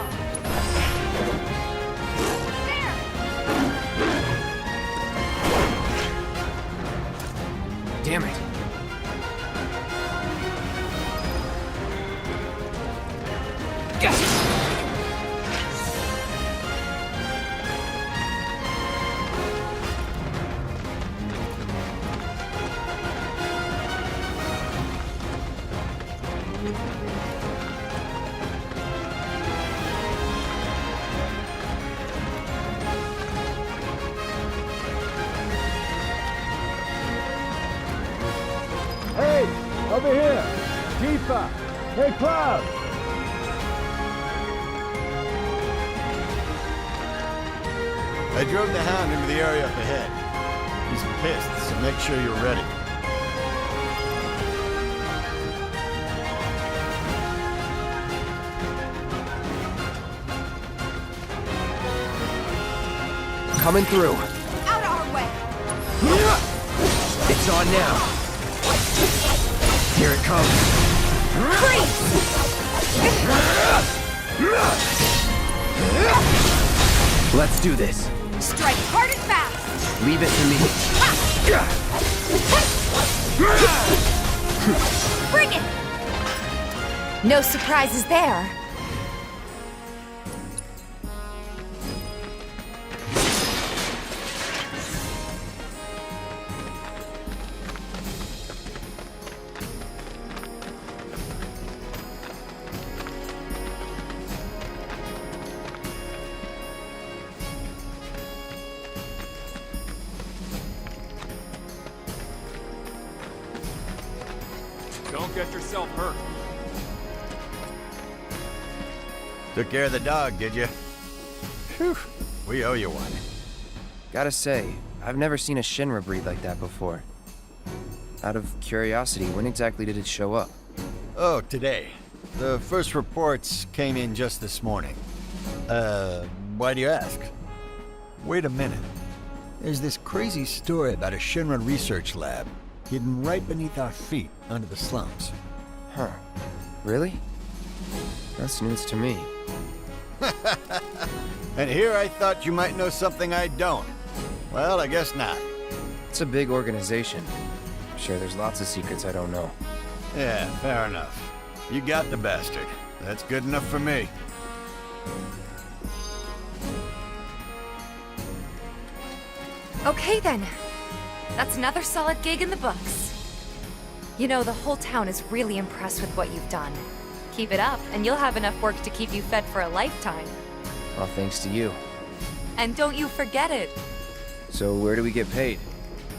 Damn it. Hey, over here! Tifa! Hey, Cloud! I drove the Hound into the area up ahead. He's pissed, so make sure you're ready. Coming through. Out our way. It's on now. Here it comes. Let's do this. Strike hard and fast. Leave it to me. Bring it. No surprises there. don't get yourself hurt. Took care of the dog, did you? Phew, we owe you one. Gotta say, I've never seen a Shinra breed like that before. Out of curiosity, when exactly did it show up? Oh, today. The first reports came in just this morning. Why do you ask? Wait a minute. There's this crazy story about a Shinra research lab hidden right beneath our feet under the slums. Huh. Really? That's news to me. And here I thought you might know something I don't. Well, I guess not. It's a big organization. I'm sure there's lots of secrets I don't know. Yeah, fair enough. You got the bastard. That's good enough for me. Okay then. That's another solid gig in the books. You know, the whole town is really impressed with what you've done. Keep it up, and you'll have enough work to keep you fed for a lifetime. All thanks to you. And don't you forget it. So where do we get paid?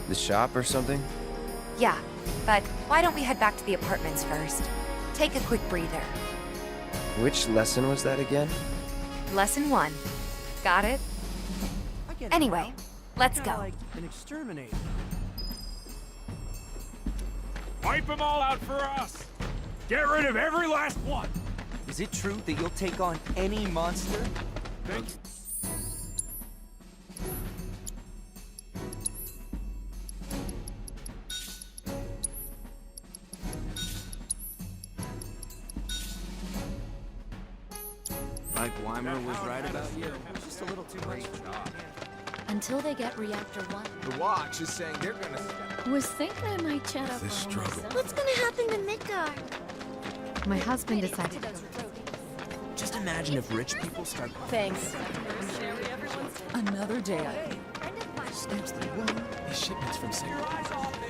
The shop or something? Yeah, but why don't we head back to the apartments first? Take a quick breather. Which lesson was that again? Lesson 1. Got it? Anyway, let's go. Like an exterminator. Wipe them all out for us! Get rid of every last one! Is it true that you'll take on any monster? Thank you. Like Weimer was right about you. Just a little too much. Until they get Reactor 1. The Watch is saying they're gonna step. Was thinking I might chat up This on struggle. myself. What's gonna happen to Midgar? My husband decided to go. Just imagine if rich people start. Thanks. Another day. Snaps the wall. These shipments from Cetra.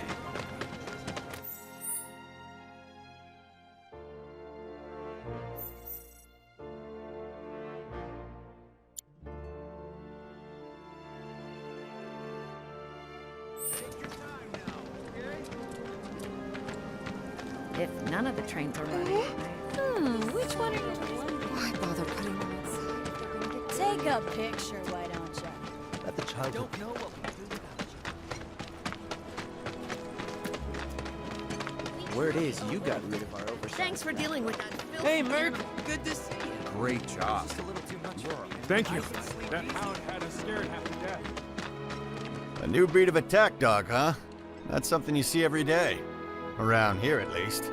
If none of the trains are running. Which one are you? Why bother putting them inside? Take a picture, why don't you? Let the child Don't know what we do. Word is, you got rid of our oversight. Thanks for dealing with that. Hey, Merc. Good to see you. Great job. Just a little too much. Thank you. That hound had us scared half to death. A new breed of attack dog, huh? Not something you see every day. Around here, at least.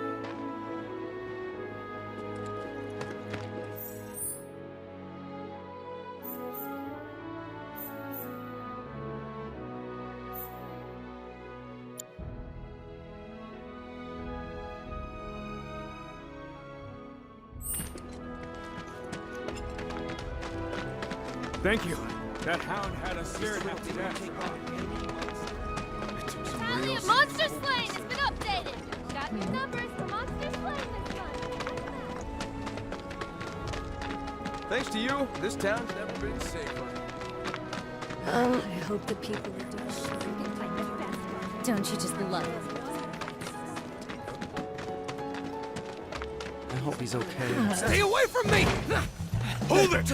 Thank you. That hound had us scared half to death. Italian Monster Slaying has been updated. Got new numbers for Monster Slaying this month. Thanks to you, this town's never been safer. I hope the people are doing shit. Don't you just love it? I hope he's okay. Stay away from me! Hold it!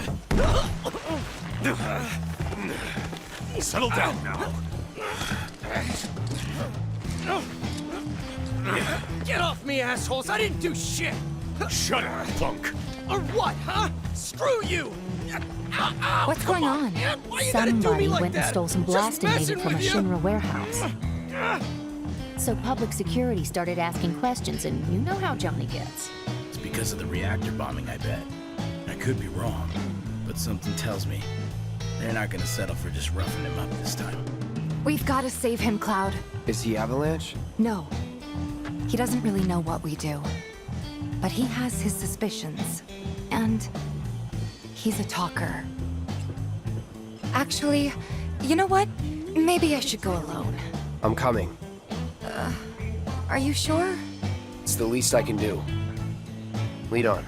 Settle down now. Get off me, assholes! I didn't do shit! Shut up, punk! Or what, huh? Screw you! What's going on? Why you gotta do me Somebody like went and that? stole some Just blasting data messing from a with you. Shinra warehouse. So public security started asking questions, and you know how Johnny gets. It's because of the reactor bombing, I bet. I could be wrong, but something tells me they're not gonna settle for just roughing him up this time. We've got to save him, Cloud. Is he Avalanche? No. He doesn't really know what we do. But he has his suspicions. And he's a talker. Actually, you know what? Maybe I should go alone. I'm coming. Are you sure? It's the least I can do. Lead on.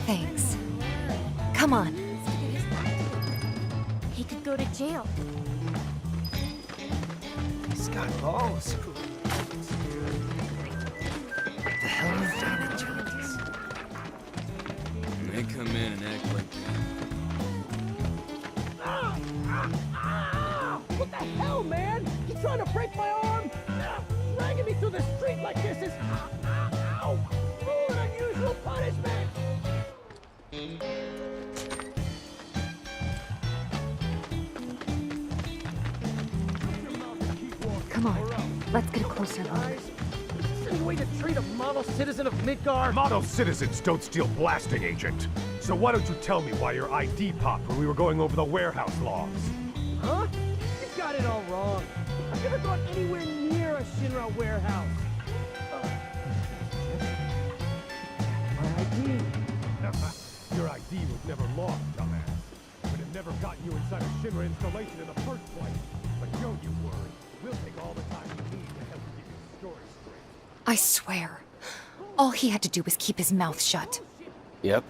Thanks. Come on. He could go to jail. He's got balls. hell was Donna Jones? They come in and act like What the hell, man? You trying to break my arm? Dragging me through the street like this is... Ow! Cruel and unusual punishment! Come on, let's get a closer look. Is this any way to treat a model citizen of Midgar? Model citizens don't steal blasting, Agent. So why don't you tell me why your ID popped when we were going over the warehouse logs? Huh? You've got it all wrong. I've never gone anywhere near a Shinra warehouse. My ID. Your ID was never lost, dumbass. But it never got you inside a Shinra installation in the first place. But don't you worry. We'll take all the time we need to help you keep your story straight. I swear, all he had to do was keep his mouth shut. Yep.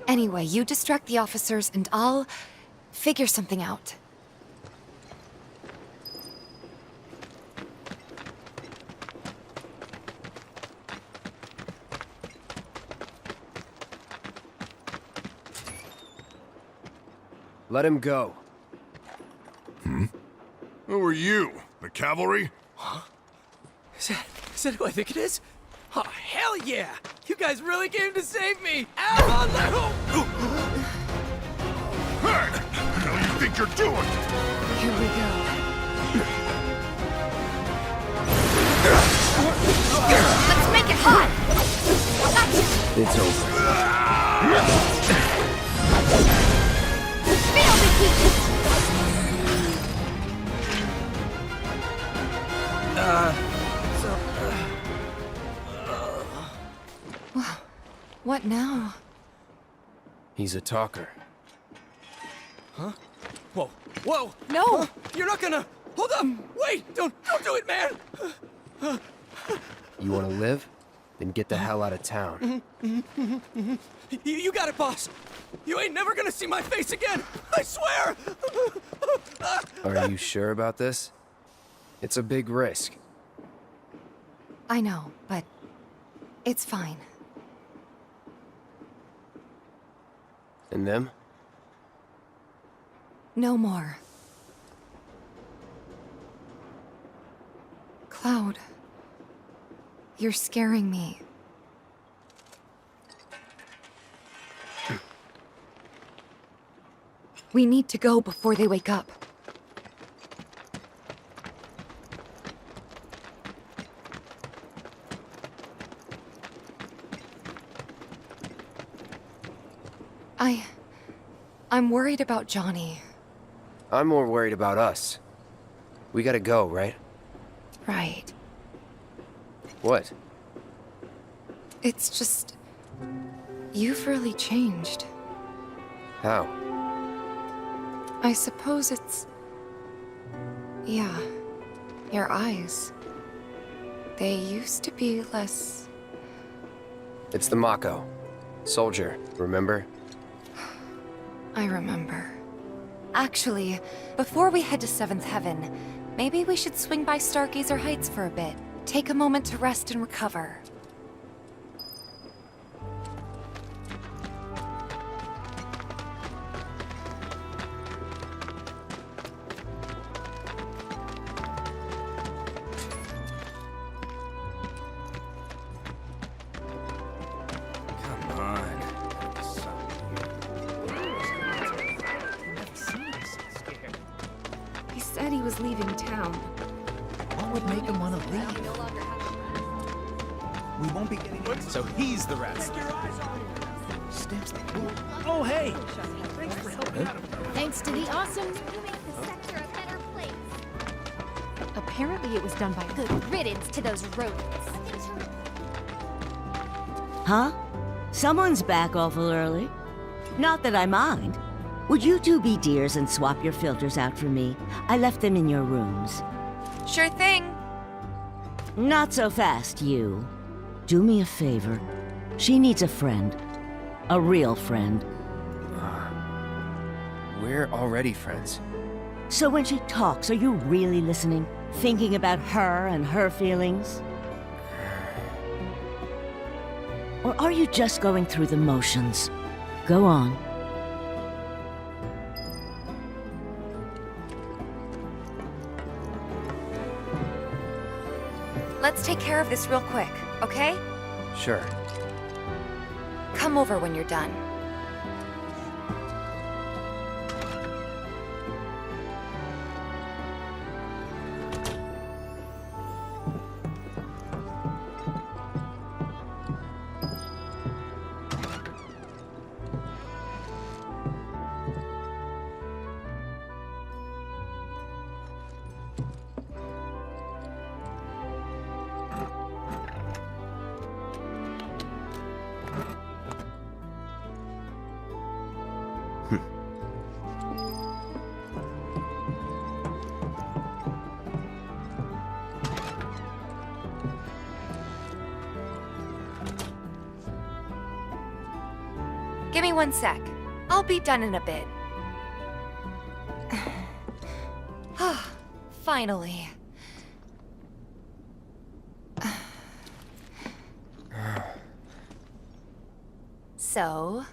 Anyway, you distract the officers and I'll figure something out. Let him go. Who are you? The cavalry? Huh? Is that who I think it is? Oh, hell yeah! You guys really came to save me! Ow! Hey! What the hell you think you're doing? Here we go. Let's make it hot! It's over. Feel the heat! Well, what now? He's a talker. Huh? Whoa! Whoa! No! Huh? You're not gonna... Hold up! Wait! Don't do it, man! You want to live? Then get the hell out of town. You got it, boss! You ain't never gonna see my face again! I swear! Are you sure about this? It's a big risk. I know, but it's fine. And them? No more. Cloud, you're scaring me. We need to go before they wake up. I'm worried about Johnny. I'm more worried about us. We gotta go, right? Right. What? It's just... you've really changed. How? I suppose it's... yeah, your eyes. They used to be less... It's the Mako. Soldier, remember? I remember. Actually, before we head to 7th Heaven, maybe we should swing by Stargazer Heights for a bit. Take a moment to rest and recover. Come on. He said he was leaving town. What would make him want to leave? We won't be getting... So he's the rat. Stamps the... Oh, hey! Thanks for helping out. Thanks to the awesome... Apparently it was done by Good riddance to those rodents. Huh? Someone's back awful early. Not that I mind. Would you two be dears and swap your filters out for me? I left them in your rooms. Sure thing. Not so fast, you. Do me a favor. She needs a friend. A real friend. We're already friends. So when she talks, are you really listening? Thinking about her and her feelings? Or are you just going through the motions? Go on. Let's take care of this real quick, okay? Sure. Come over when you're done. Give me 1 sec. I'll be done in a bit. Finally. So,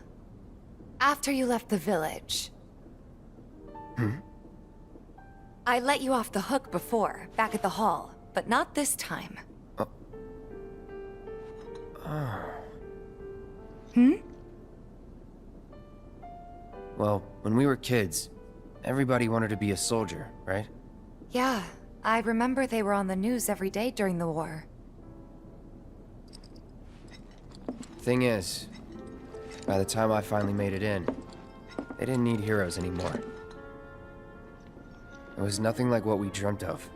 after you left the village, I let you off the hook before, back at the hall, but not this time. Well, when we were kids, everybody wanted to be a soldier, right? Yeah, I remember they were on the news every day during the war. Thing is, by the time I finally made it in, they didn't need heroes anymore. It was nothing like what we dreamt of.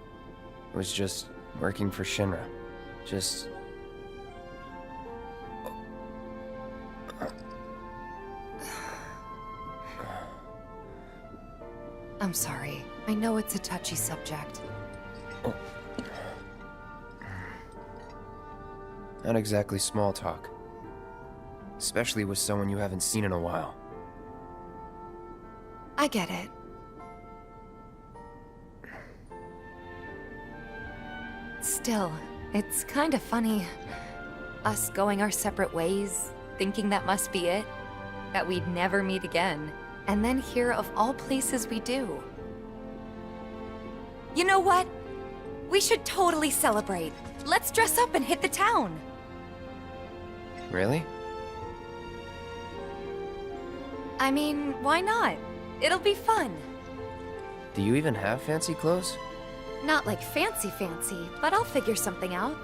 It was just working for Shinra. Just... I'm sorry. I know it's a touchy subject. Not exactly small talk. Especially with someone you haven't seen in a while. I get it. Still, it's kind of funny. Us going our separate ways, thinking that must be it. That we'd never meet again. And then here, of all places, we do. You know what? We should totally celebrate. Let's dress up and hit the town. Really? I mean, why not? It'll be fun. Do you even have fancy clothes? Not like fancy, but I'll figure something out.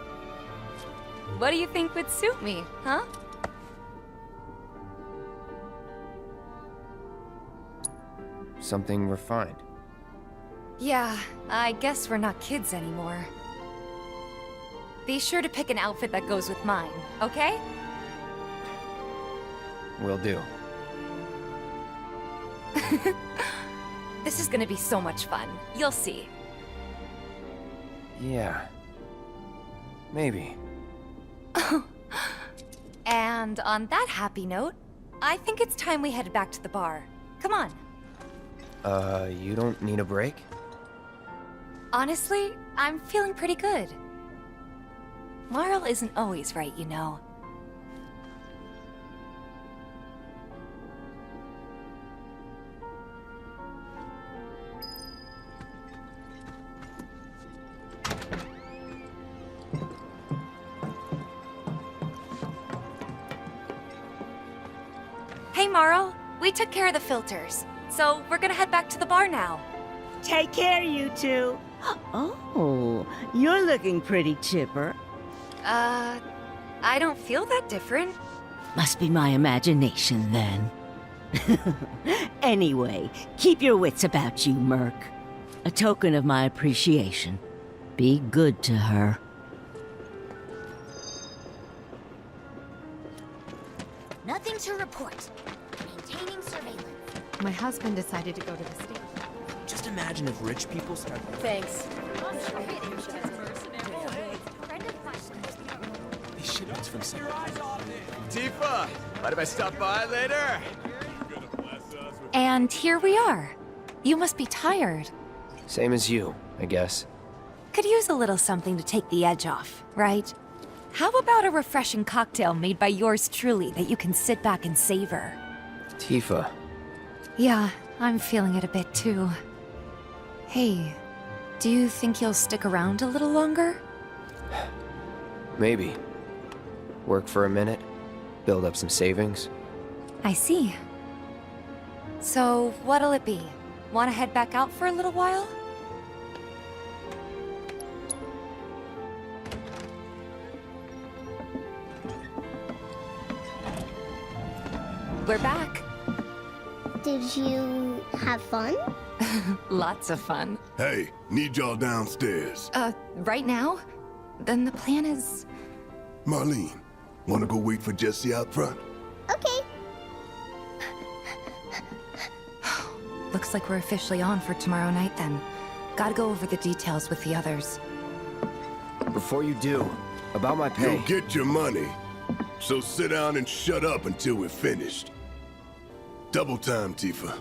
What do you think would suit me, huh? Something refined. Yeah, I guess we're not kids anymore. Be sure to pick an outfit that goes with mine, okay? Will do. This is gonna be so much fun. You'll see. Yeah. Maybe. And on that happy note, I think it's time we head back to the bar. Come on. You don't need a break? Honestly, I'm feeling pretty good. Marl isn't always right, you know. Hey, Marl. We took care of the filters. So, we're gonna head back to the bar now. Take care, you two. Oh, you're looking pretty chipper. I don't feel that different. Must be my imagination, then. Anyway, keep your wits about you, Merc. A token of my appreciation. Be good to her. Nothing to report. Maintaining surveillance. My husband decided to go to the station. Just imagine if rich people start... Thanks. These shipments from Tifa, mind if I stop by later? And here we are. You must be tired. Same as you, I guess. Could use a little something to take the edge off, right? How about a refreshing cocktail made by yours truly that you can sit back and savor? Tifa. Yeah, I'm feeling it a bit too. Hey, do you think you'll stick around a little longer? Maybe. Work for a minute, build up some savings. I see. So, what'll it be? Want to head back out for a little while? We're back. Did you have fun? Lots of fun. Hey, need y'all downstairs. Right now? Then the plan is... Marlene, wanna go wait for Jesse out front? Okay. Looks like we're officially on for tomorrow night then. Gotta go over the details with the others. Before you do, about my pay... You'll get your money. So sit down and shut up until we're finished. Double time, Tifa.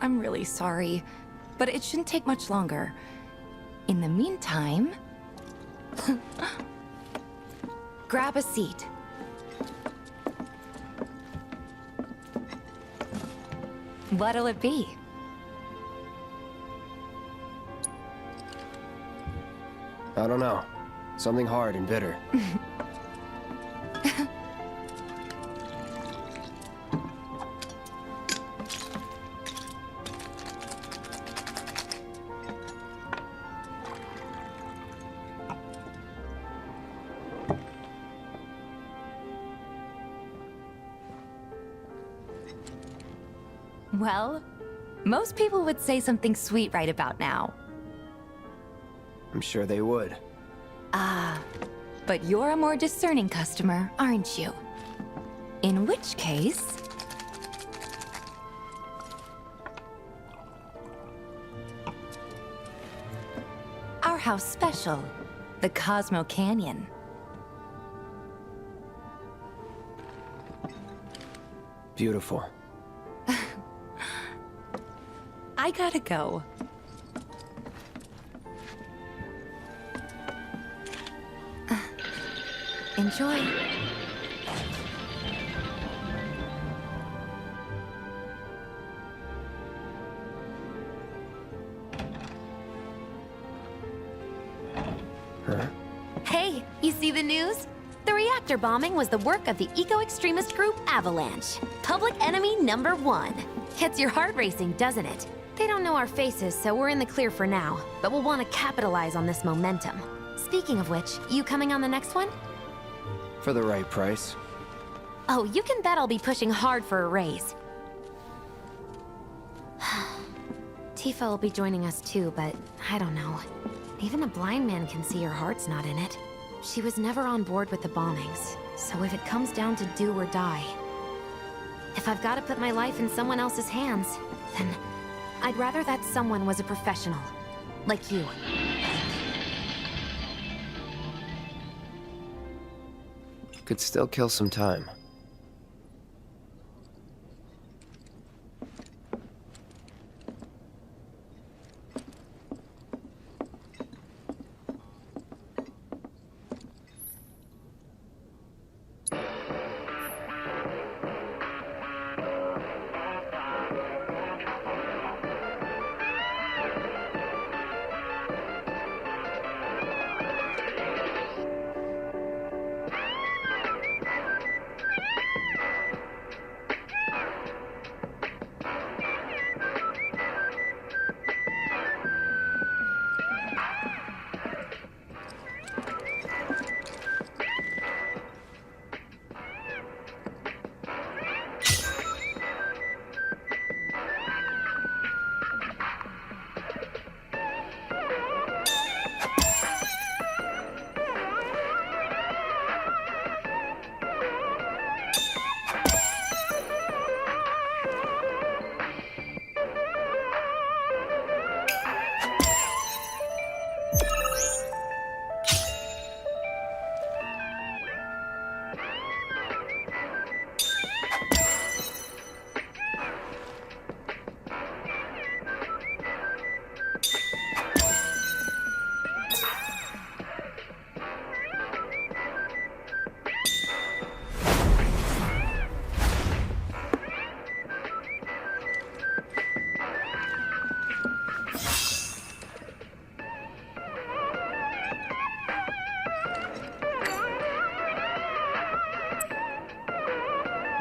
I'm really sorry, but it shouldn't take much longer. In the meantime... grab a seat. What'll it be? I don't know. Something hard and bitter. Well, most people would say something sweet right about now. I'm sure they would. Ah, but you're a more discerning customer, aren't you? In which case... our house special, the Cosmo Canyon. Beautiful. I gotta go. Enjoy. Huh? Hey, you see the news? The reactor bombing was the work of the eco-extremist group Avalanche. Public enemy #1. Gets your heart racing, doesn't it? They don't know our faces, so we're in the clear for now. But we'll want to capitalize on this momentum. Speaking of which, you coming on the next one? For the right price. Oh, you can bet I'll be pushing hard for a raise. Tifa will be joining us too, but I don't know. Even a blind man can see her heart's not in it. She was never on board with the bombings, so if it comes down to do or die... if I've got to put my life in someone else's hands, then I'd rather that someone was a professional. Like you. Could still kill some time.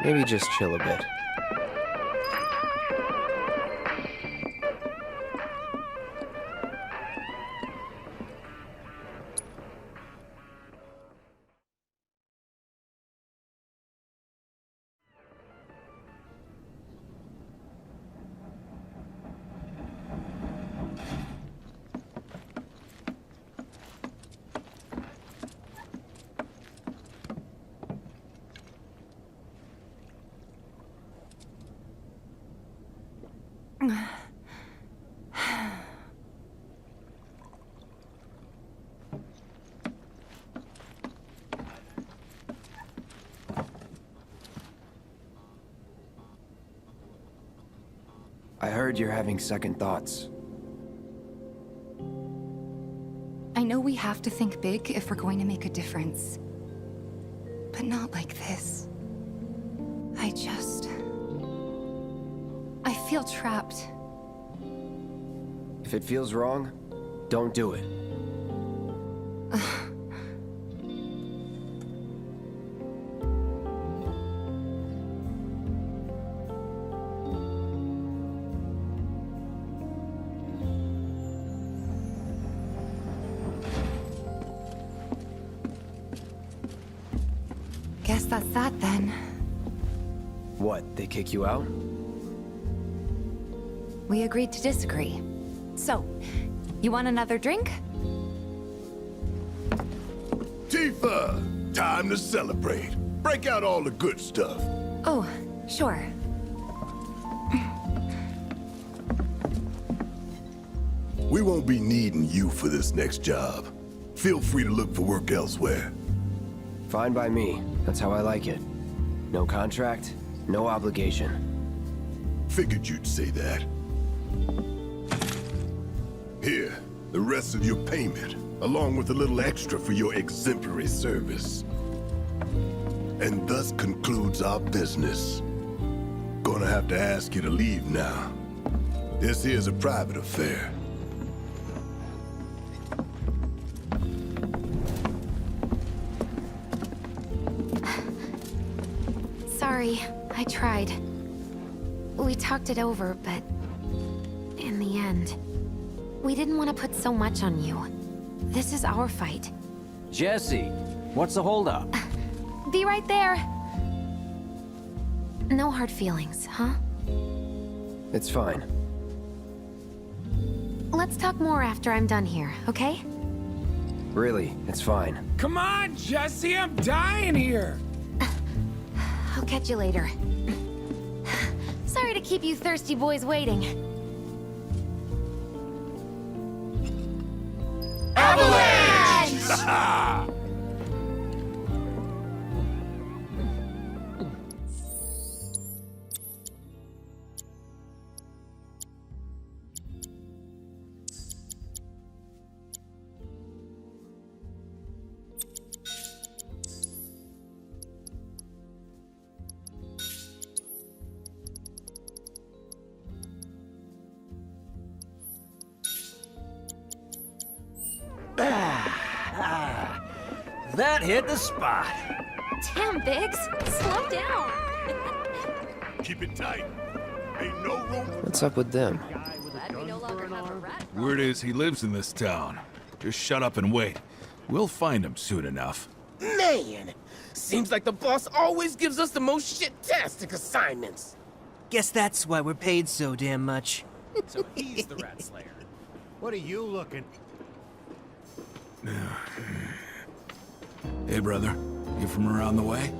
Maybe just chill a bit. I heard you're having second thoughts. I know we have to think big if we're going to make a difference. But not like this. I feel trapped. If it feels wrong, don't do it. Guess that's that then. What, they kick you out? We agreed to disagree. So, you want another drink? Tifa! Time to celebrate. Break out all the good stuff. Oh, sure. We won't be needing you for this next job. Feel free to look for work elsewhere. Fine by me. That's how I like it. No contract, no obligation. Figured you'd say that. Here, the rest of your payment, along with a little extra for your exemplary service. And thus concludes our business. Gonna have to ask you to leave now. This here's a private affair. Sorry, I tried. We talked it over, but in the end, we didn't want to put so much on you. This is our fight. Jesse, what's the holdup? Be right there. No hard feelings, huh? It's fine. Let's talk more after I'm done here, okay? Really, it's fine. Come on, Jesse, I'm dying here. I'll catch you later. Sorry to keep you thirsty boys waiting. Avalanche! That hit the spot. Damn, Biggs. Slow down. Keep it tight. Ain't no room. What's up with them? Word is he lives in this town. Just shut up and wait. We'll find him soon enough. Man, seems like the boss always gives us the most shit-tastic assignments. Guess that's why we're paid so damn much. So he's the Rat Slayer. What are you looking? Hey, brother. You from around the way?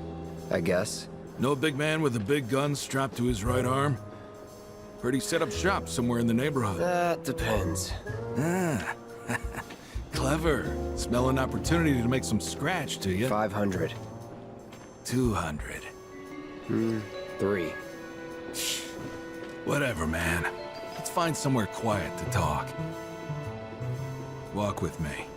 I guess. Know a big man with a big gun strapped to his right arm? Heard he set up shop somewhere in the neighborhood. That depends. Ah. Clever. Smell an opportunity to make some scratch, do you? 500. 200. 3. Whatever, man. Let's find somewhere quiet to talk. Walk with me.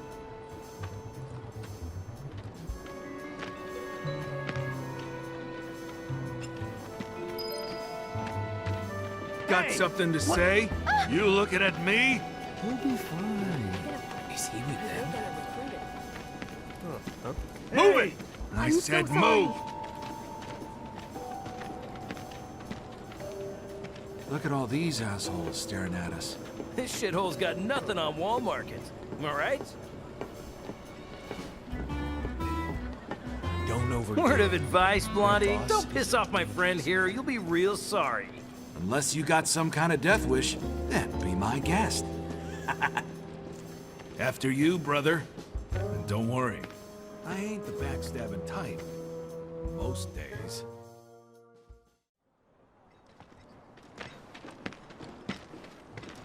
Got something to say? You looking at me? He'll be fine. Is he with them? Move it! I said move! Look at all these assholes staring at us. This shithole's got nothing on Wall Market. Am I right? Don't overdo Word of it. advice, Blondie. boss. Don't piss off my friend here. You'll be real sorry. Unless you got some kind of death wish, then be my guest. After you, brother. And don't worry, I ain't the backstabbing type. Most days.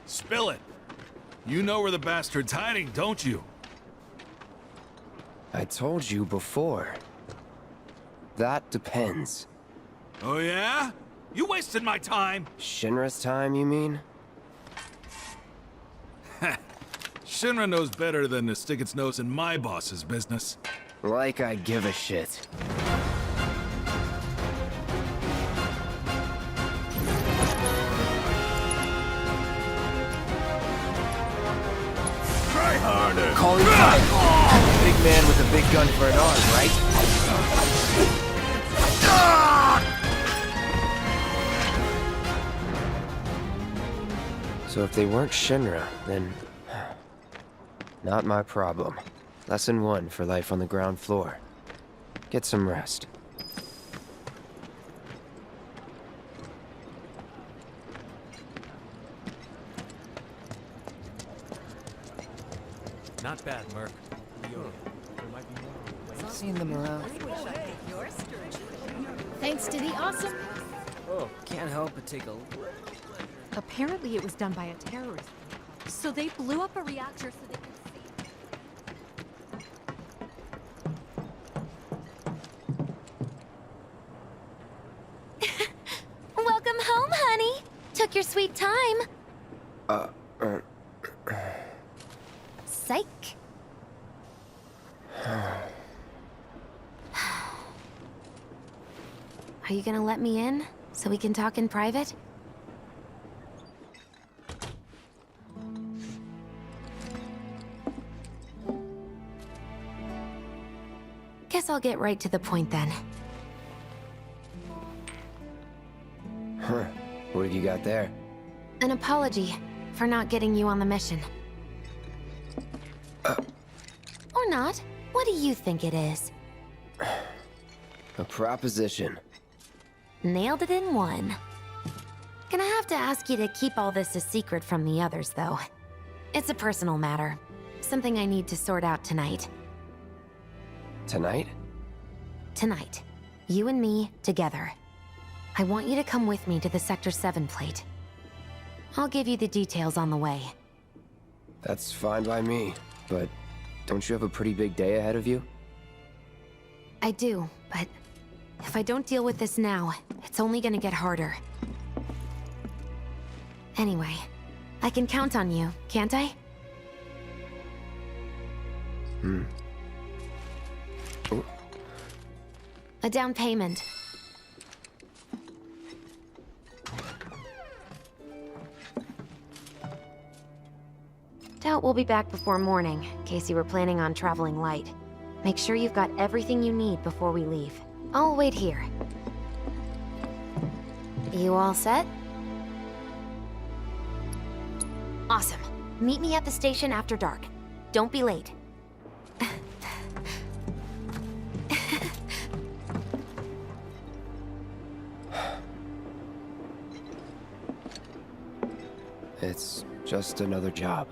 Spill it! You know where the bastard's hiding, don't you? I told you before. That depends. Oh yeah? You wasted my time! Shinra's time, you mean? Shinra knows better than to stick its nose in my boss's business. Like I give a shit. Try harder. Calling time. Big man with a big gun for an arm, right? So if they weren't Shinra, then... not my problem. Lesson 1 for life on the ground floor. Get some rest. Not bad, Merc. I've seen them around. Thanks to the awesome... Oh, can't help but take a... Apparently it was done by a terrorist. So they blew up a reactor so they could see. Welcome home, honey. Took your sweet time. Psych. Are you gonna let me in so we can talk in private? Guess I'll get right to the point then. Huh. What have you got there? An apology for not getting you on the mission. Or not. What do you think it is? A proposition. Nailed it in one. Gonna have to ask you to keep all this a secret from the others, though. It's a personal matter. Something I need to sort out tonight. Tonight? Tonight. You and me, together. I want you to come with me to the Sector 7 plate. I'll give you the details on the way. That's fine by me, but don't you have a pretty big day ahead of you? I do, but if I don't deal with this now, it's only gonna get harder. Anyway, I can count on you, can't I? Oh. A down payment. Doubt we'll be back before morning, in case you were planning on traveling light. Make sure you've got everything you need before we leave. I'll wait here. You all set? Awesome. Meet me at the station after dark. Don't be late. It's just another job.